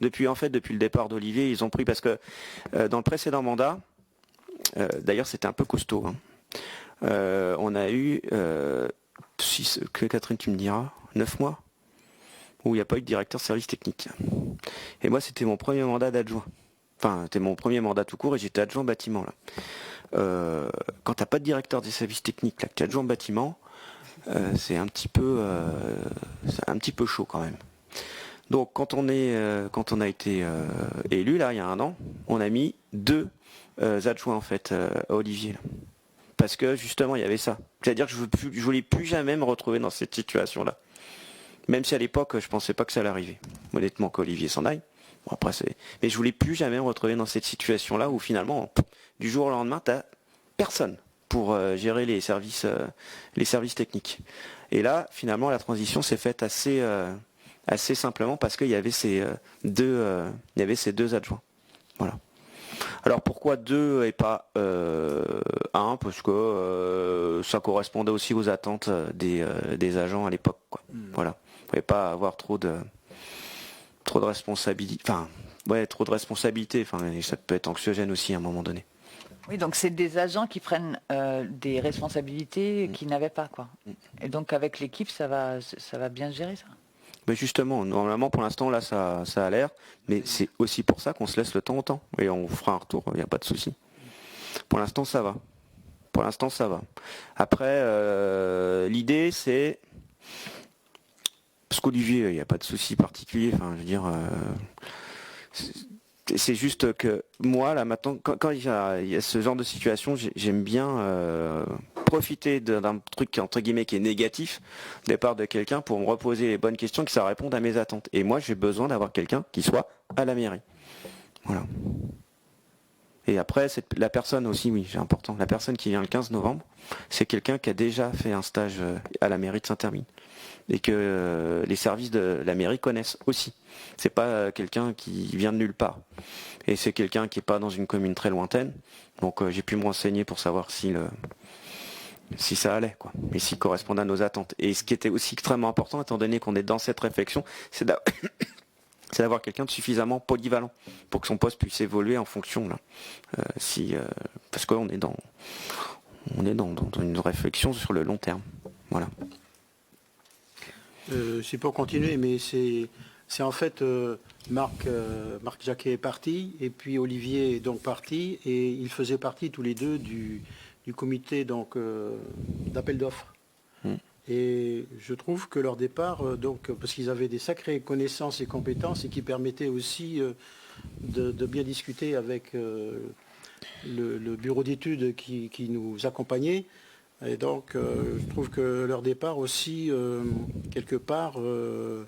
S1: Depuis le départ d'Olivier, ils ont pris parce que dans le précédent mandat, d'ailleurs c'était un peu costaud. Hein, on a eu que Catherine tu me diras 9 mois où il n'y a pas eu de directeur de service technique. Et moi, c'était mon premier mandat d'adjoint. Enfin, c'était mon premier mandat tout court et j'étais adjoint bâtiment là. Quand t'as pas de directeur des services techniques, là, que tu es adjoint bâtiment, c'est un petit peu chaud quand même. Donc quand on a été élu là il y a un an, on a mis 2 adjoints en fait à Olivier. Là. Parce que justement il y avait ça. C'est-à-dire que je voulais plus jamais me retrouver dans cette situation-là. Même si à l'époque je pensais pas que ça allait arriver. Honnêtement qu'Olivier s'en aille. Bon, après mais je voulais plus jamais me retrouver dans cette situation-là où finalement du jour au lendemain t'as personne pour gérer les services techniques. Et là finalement la transition s'est faite assez simplement parce qu'il y avait ces deux adjoints. Voilà. Alors pourquoi 2 et pas 1 ? Parce que ça correspondait aussi aux attentes des agents à l'époque. Quoi. Voilà. Il ne pouvait pas avoir trop de responsabilité. Enfin, trop de responsabilité. Enfin, ça peut être anxiogène aussi à un moment donné.
S4: Oui, donc c'est des agents qui prennent des responsabilités qu'ils n'avaient pas, quoi. Et donc avec l'équipe, ça va bien gérer ça.
S1: Mais justement, normalement pour l'instant là ça a l'air, mais c'est aussi pour ça qu'on se laisse le temps au temps. Et on fera un retour, il n'y a pas de souci. Pour l'instant ça va. Après, l'idée c'est... Parce qu'Olivier, il n'y a pas de souci particulier, enfin je veux dire... C'est juste que moi, là, maintenant, quand il y a ce genre de situation, j'aime bien profiter d'un truc, entre guillemets, qui est négatif, de la part de quelqu'un pour me reposer les bonnes questions, que ça réponde à mes attentes. Et moi, j'ai besoin d'avoir quelqu'un qui soit à la mairie. Voilà. Et après, la personne aussi, oui, c'est important. La personne qui vient le 15 novembre, c'est quelqu'un qui a déjà fait un stage à la mairie de Saint-Hermine. Et que les services de la mairie connaissent aussi. C'est pas quelqu'un qui vient de nulle part. Et c'est quelqu'un qui n'est pas dans une commune très lointaine. Donc j'ai pu me renseigner pour savoir si ça allait, quoi. Et s'il correspondait à nos attentes. Et ce qui était aussi extrêmement important, étant donné qu'on est dans cette réflexion, c'est d'avoir quelqu'un de suffisamment polyvalent pour que son poste puisse évoluer en fonction. Là. Parce qu'on est dans une réflexion sur le long terme. Voilà.
S2: C'est pour continuer, mais c'est en fait Marc Jacquet est parti, et puis Olivier est donc parti, et ils faisaient partie tous les deux du comité d'appel d'offres. Et je trouve que leur départ, parce qu'ils avaient des sacrées connaissances et compétences, et qui permettaient aussi de bien discuter avec le bureau d'études qui nous accompagnait. Et donc, je trouve que leur départ aussi, quelque part, on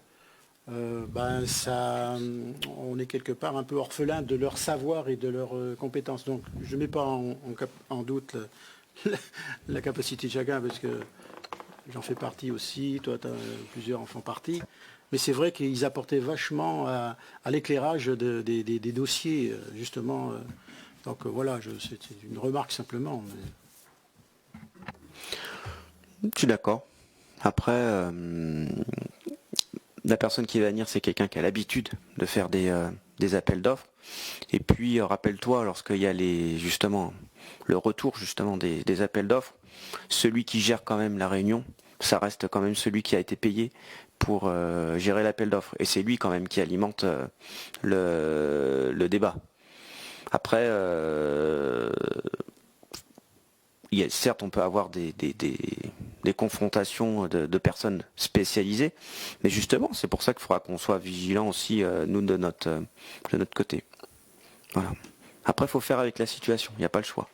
S2: est quelque part un peu orphelin de leur savoir et de leurs compétences. Donc, je ne mets pas en doute la capacité de chacun, parce que j'en fais partie aussi, toi, plusieurs en font partie. Mais c'est vrai qu'ils apportaient vachement à l'éclairage des dossiers, justement. Donc, voilà, c'est une remarque simplement. Mais...
S1: Je suis d'accord. Après, la personne qui va venir, c'est quelqu'un qui a l'habitude de faire des appels d'offres. Et puis, rappelle-toi, lorsqu'il y a le retour justement des appels d'offres, celui qui gère quand même la réunion, ça reste quand même celui qui a été payé pour gérer l'appel d'offres. Et c'est lui quand même qui alimente le débat. Après, certes, on peut avoir des confrontations de personnes spécialisées, mais justement, c'est pour ça qu'il faudra qu'on soit vigilant aussi, nous, de notre côté. Voilà. Après, il faut faire avec la situation, il n'y a pas le choix.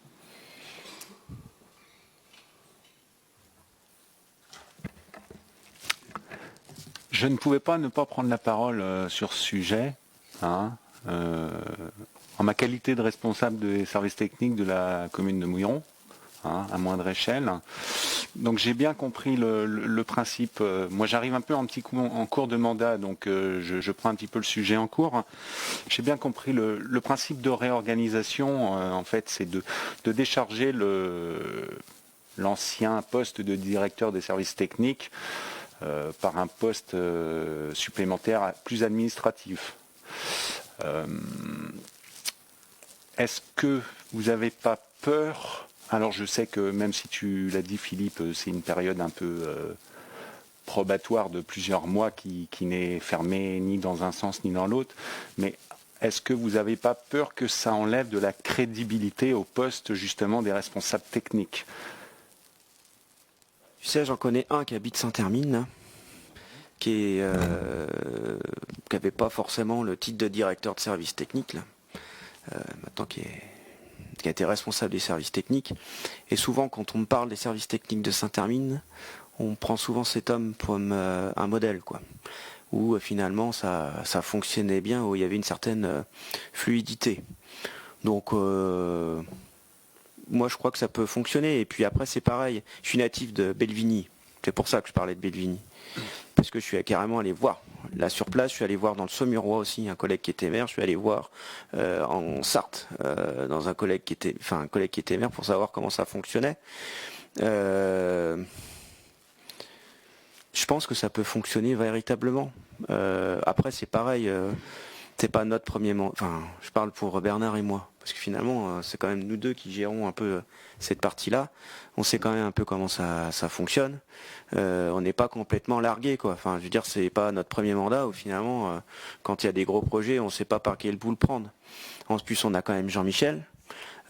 S7: Je ne pouvais pas ne pas prendre la parole sur ce sujet, en ma qualité de responsable des services techniques de la commune de Mouilleron. À moindre échelle. Donc j'ai bien compris le principe. Moi j'arrive un peu en cours de mandat, donc je prends un petit peu le sujet en cours. J'ai bien compris le principe de réorganisation. En fait, c'est de décharger l'ancien poste de directeur des services techniques par un poste supplémentaire plus administratif. Est-ce que vous n'avez pas peur? Alors je sais que même si tu l'as dit Philippe, c'est une période un peu probatoire de plusieurs mois qui n'est fermé ni dans un sens ni dans l'autre. Mais est-ce que vous n'avez pas peur que ça enlève de la crédibilité au poste justement des responsables techniques?
S1: Tu sais, j'en connais un qui habite Saint-Hermine, qui n'avait pas forcément le titre de directeur de service technique, là. Maintenant qui a été responsable des services techniques. Et souvent, quand on me parle des services techniques de Saint-Hermine, on prend souvent cet homme comme un modèle, quoi. Où finalement ça fonctionnait bien, où il y avait une certaine fluidité. Donc moi je crois que ça peut fonctionner. Et puis après c'est pareil, je suis natif de Belvigny, c'est pour ça que je parlais de Belvigny. Parce que je suis carrément allé voir, là sur place, je suis allé voir dans le Saumurois aussi, un collègue qui était maire, je suis allé voir en Sarthe, dans un collègue qui était maire pour savoir comment ça fonctionnait. Je pense que ça peut fonctionner véritablement. Après, c'est pareil, c'est pas notre premier mandat. Enfin, je parle pour Bernard et moi, parce que finalement, c'est quand même nous deux qui gérons un peu cette partie-là. On sait quand même un peu comment ça fonctionne. On n'est pas complètement largué, quoi. Enfin, je veux dire, c'est pas notre premier mandat où finalement, quand il y a des gros projets, on sait pas par quel bout le prendre. En plus, on a quand même Jean-Michel.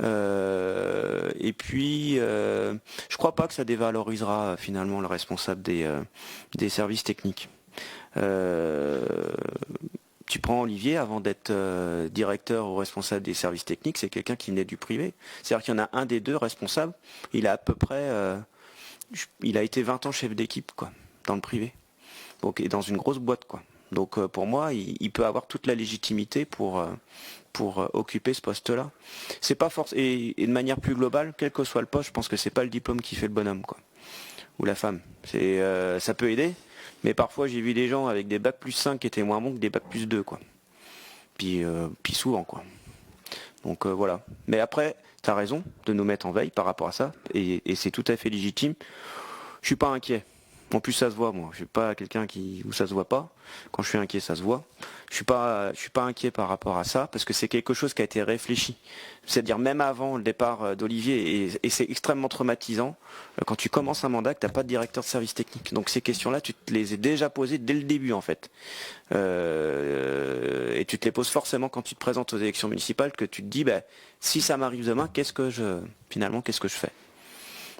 S1: Et puis, je crois pas que ça dévalorisera finalement le responsable des services techniques. Tu prends Olivier, avant d'être directeur ou responsable des services techniques, c'est quelqu'un qui venait du privé. C'est-à-dire qu'il y en a un des deux responsables, il a à peu près, il a été 20 ans chef d'équipe, quoi, dans le privé. Donc, et dans une grosse boîte, quoi. Donc pour moi, il peut avoir toute la légitimité pour occuper ce poste-là. C'est pas et de manière plus globale, quel que soit le poste, je pense que c'est pas le diplôme qui fait le bonhomme, quoi, ou la femme. Ça peut aider, mais parfois j'ai vu des gens avec des bacs plus 5 qui étaient moins bons que des bacs plus 2, quoi. Puis souvent, quoi. Donc voilà. Mais après, tu as raison de nous mettre en veille par rapport à ça, et c'est tout à fait légitime. Je suis pas inquiet. En plus, ça se voit, moi. Je suis pas quelqu'un où ça se voit pas. Quand je suis inquiet, ça se voit. Je suis pas inquiet par rapport à ça, parce que c'est quelque chose qui a été réfléchi. C'est-à-dire même avant le départ d'Olivier, et c'est extrêmement traumatisant quand tu commences un mandat que t'as pas de directeur de service technique. Donc ces questions-là, tu te les as déjà posées dès le début, en fait. Et tu te les poses forcément quand tu te présentes aux élections municipales, que tu te dis, si ça m'arrive demain, qu'est-ce que je fais?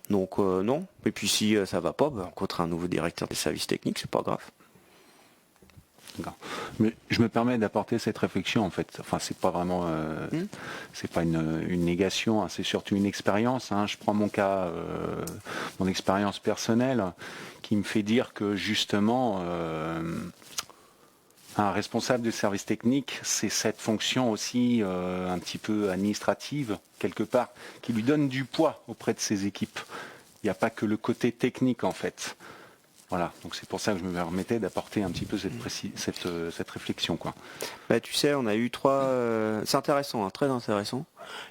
S1: Donc non, et puis si ça va pas, on rencontre un nouveau directeur des services techniques, c'est pas grave.
S7: D'accord. Mais je me permets d'apporter cette réflexion en fait. Enfin, c'est pas vraiment, c'est pas une négation, hein, c'est surtout une expérience. Hein. Je prends mon cas, mon expérience personnelle, qui me fait dire que justement, un responsable de service technique, c'est cette fonction aussi un petit peu administrative, quelque part, qui lui donne du poids auprès de ses équipes. Il n'y a pas que le côté technique, en fait. Voilà, donc c'est pour ça que je me permettais d'apporter un petit peu cette réflexion, quoi.
S1: Tu sais, on a eu c'est intéressant, hein, très intéressant.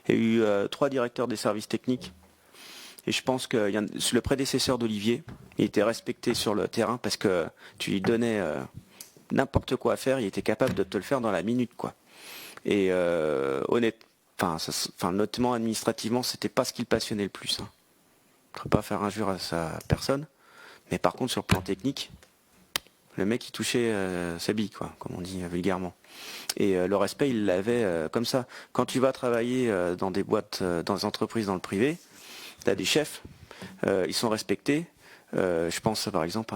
S1: Il y a eu 3 directeurs des services techniques. Et je pense que le prédécesseur d'Olivier, il était respecté sur le terrain parce que tu lui donnais n'importe quoi à faire, il était capable de te le faire dans la minute, quoi. Et honnêtement, administrativement, c'était pas ce qui le passionnait le plus, hein. Je ne peux pas faire injure à sa personne, mais par contre sur le plan technique, le mec il touchait sa bille, quoi, comme on dit vulgairement. Et le respect, il l'avait comme ça. Quand tu vas travailler dans des boîtes, dans des entreprises dans le privé, tu as des chefs, ils sont respectés. Je pense par exemple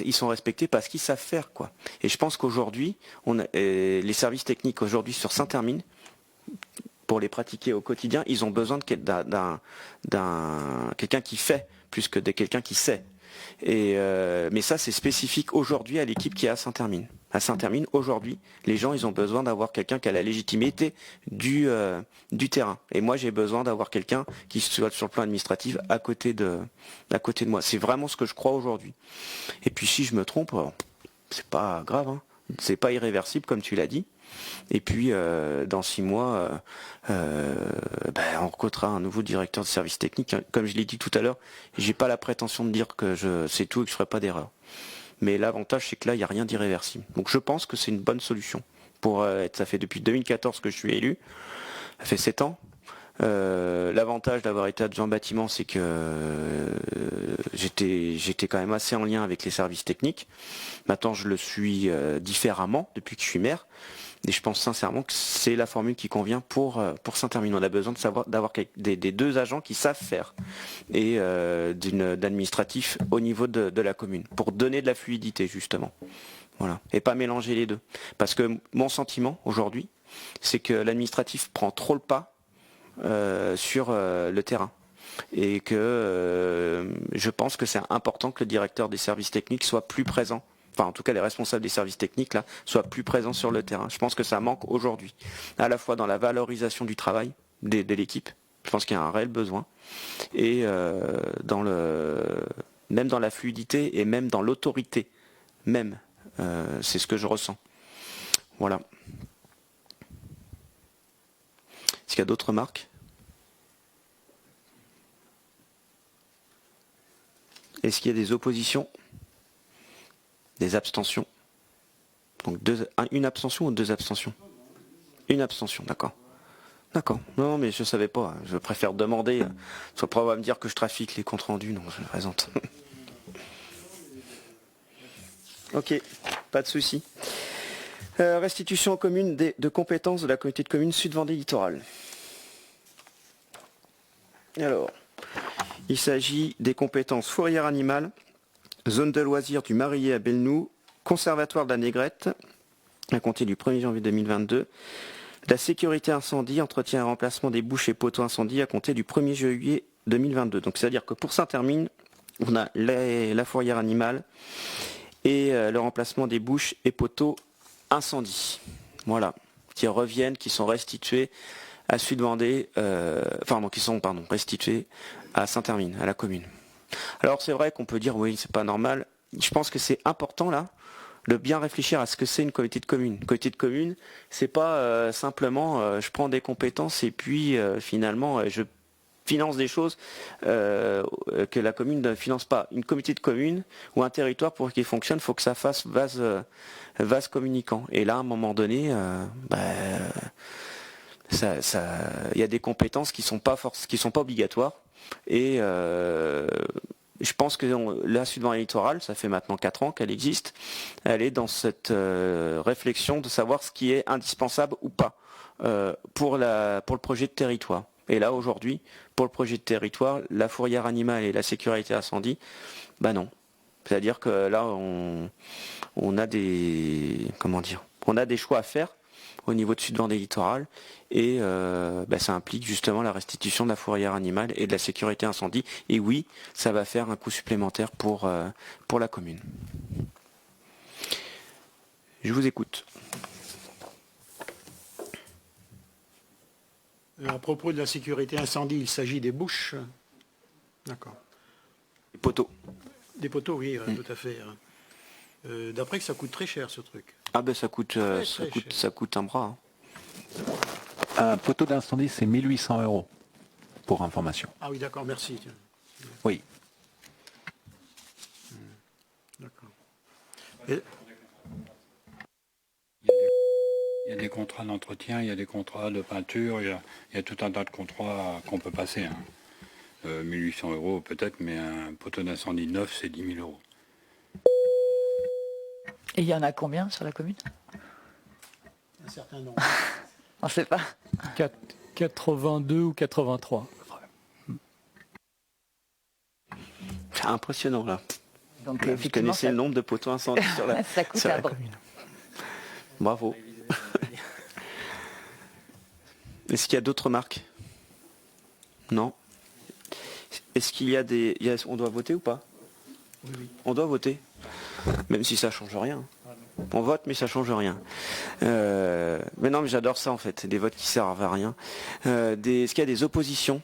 S1: ils sont respectés parce qu'ils savent faire, quoi. Et je pense qu'aujourd'hui, les services techniques aujourd'hui sur Saint-Hermine, pour les pratiquer au quotidien, ils ont besoin d'un quelqu'un qui fait plus que de quelqu'un qui sait. Mais ça, c'est spécifique aujourd'hui à l'équipe qui est à Saint-Hermine. À Saint-Hermine, aujourd'hui, les gens, ils ont besoin d'avoir quelqu'un qui a la légitimité du terrain. Et moi, j'ai besoin d'avoir quelqu'un qui soit sur le plan administratif à côté de moi. C'est vraiment ce que je crois aujourd'hui. Et puis, si je me trompe, c'est pas grave, hein. C'est pas irréversible, comme tu l'as dit. Et puis, dans 6 mois, on rencontrera un nouveau directeur de service technique. Comme je l'ai dit tout à l'heure, j'ai pas la prétention de dire que je sais tout et que je ferai pas d'erreur. Mais l'avantage, c'est que là, il n'y a rien d'irréversible. Donc je pense que c'est une bonne solution. Ça fait depuis 2014 que je suis élu. Ça fait 7 ans. L'avantage d'avoir été adjoint bâtiment, c'est que j'étais quand même assez en lien avec les services techniques. Maintenant, je le suis différemment depuis que je suis maire. Et je pense sincèrement que c'est la formule qui convient pour Saint-Hermine. On a besoin d'avoir des deux agents qui savent faire et d'administratif au niveau de la commune pour donner de la fluidité justement. Voilà. Et pas mélanger les deux. Parce que mon sentiment aujourd'hui, c'est que l'administratif prend trop le pas sur le terrain. Et que je pense que c'est important que le directeur des services techniques soit plus présent. Enfin, en tout cas, les responsables des services techniques là soient plus présents sur le terrain. Je pense que ça manque aujourd'hui, à la fois dans la valorisation du travail de l'équipe. Je pense qu'il y a un réel besoin, et même dans la fluidité et même dans l'autorité même. C'est ce que je ressens. Voilà. Est-ce qu'il y a d'autres remarques? Est-ce qu'il y a des oppositions? Des abstentions? Donc une abstention ou deux abstentions? Une abstention, d'accord. D'accord. Non, mais je ne savais pas. Je préfère demander. Soit pas va me dire que je trafique les comptes rendus. Non, je présente. Ok, pas de souci. Restitution aux communes de compétences de la communauté de communes Sud-Vendée Littoral. Alors, il s'agit des compétences fourrière animale, zone de loisirs du Marillier à Belnou, conservatoire de la Négrette, à compter du 1er janvier 2022, la sécurité incendie, entretien et remplacement des bouches et poteaux incendie à compter du 1er juillet 2022. Donc c'est-à-dire que pour Saint-Hermine, on a la fourrière animale et le remplacement des bouches et poteaux incendie. Voilà, qui reviennent, qui sont restitués à Sud-Vendée, qui sont restitués à Saint-Hermine, à la commune. Alors c'est vrai qu'on peut dire oui, c'est pas normal. Je pense que c'est important là de bien réfléchir à ce que c'est une communauté de communes. Une communauté de communes, c'est pas simplement je prends des compétences et puis finalement je finance des choses que la commune ne finance pas. Une communauté de communes ou un territoire pour qu'il fonctionne, il faut que ça fasse vase communicant. Et là, à un moment donné, il y a des compétences qui sont pas obligatoires. Et je pense que la Sud-Vendée Littoral, ça fait maintenant 4 ans qu'elle existe, elle est dans cette réflexion de savoir ce qui est indispensable ou pas pour le projet de territoire. Et là, aujourd'hui, pour le projet de territoire, la fourrière animale et la sécurité incendie, non. C'est-à-dire que là, on a des choix à faire au niveau de Sud-Vendée Littoral, et ça implique justement la restitution de la fourrière animale et de la sécurité incendie. Et oui, ça va faire un coût supplémentaire pour la commune. Je vous écoute.
S2: À propos de la sécurité incendie, il s'agit des bouches. D'accord.
S1: Les poteaux.
S2: Des poteaux, oui, tout à fait. D'après que ça coûte très cher ce truc.
S1: Ah ça coûte un bras.
S7: Un poteau d'incendie, c'est 1 800 € pour information.
S2: Ah oui, d'accord, merci.
S7: Oui.
S2: D'accord.
S8: Il y a des contrats d'entretien, il y a des contrats de peinture, il y a tout un tas de contrats qu'on peut passer. 1 800 € peut-être, mais un poteau d'incendie neuf, c'est 10 000 €.
S4: Et il y en a combien sur la commune?
S2: Un certain nombre.
S4: On ne sait pas.
S5: 82 ou 83.
S1: C'est impressionnant là.
S4: Donc,
S1: vous connaissez le nombre de poteaux incendies sur la,
S4: ça coûte
S1: sur la
S4: un bras.
S1: commune. Bravo. Est-ce qu'il y a d'autres remarques? Non. Est-ce qu'il y a des... On doit voter ou pas?
S2: Oui.
S1: On doit voter. Même si ça change rien. On vote mais ça change rien. Mais non, mais j'adore ça en fait. Des votes qui servent à rien. Est-ce qu'il y a des oppositions?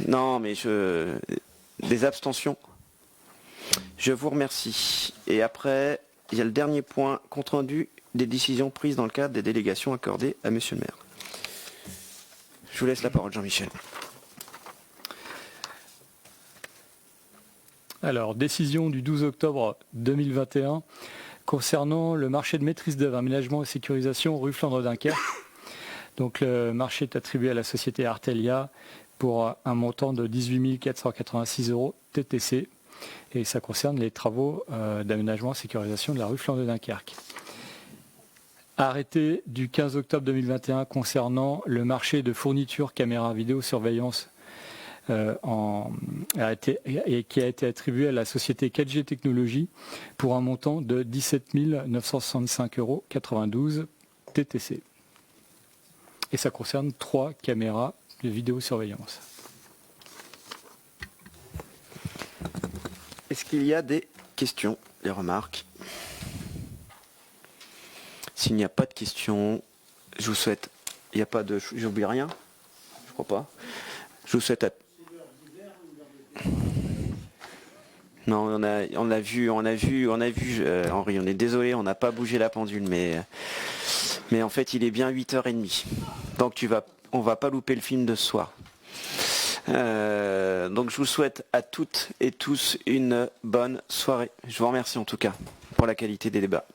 S1: Non, mais des abstentions. Je vous remercie. Et après, il y a le dernier point, compte rendu des décisions prises dans le cadre des délégations accordées à Monsieur le maire. Je vous laisse la parole, Jean-Michel.
S5: Alors, décision du 12 octobre 2021 concernant le marché de maîtrise d'œuvre, aménagement et sécurisation rue Flandre-Dunkerque. Donc le marché est attribué à la société Artelia pour un montant de 18 486 € TTC. Et ça concerne les travaux d'aménagement et sécurisation de la rue Flandre de Dunkerque. Arrêté du 15 octobre 2021 concernant le marché de fournitures caméras vidéosurveillance qui a été attribué à la société 4G Technologies pour un montant de 17 965,92 € TTC. Et ça concerne 3 caméras de vidéosurveillance.
S1: Est-ce qu'il y a des questions, des remarques? S'il n'y a pas de questions, je vous souhaite... Il n'y a pas de... J'oublie rien? Je crois pas. Je vous souhaite... Non, on a vu, Henri, on est désolé, on n'a pas bougé la pendule, mais en fait, il est bien 8h30. Donc on va pas louper le film de ce soir. Donc je vous souhaite à toutes et tous une bonne soirée. Je vous remercie en tout cas pour la qualité des débats.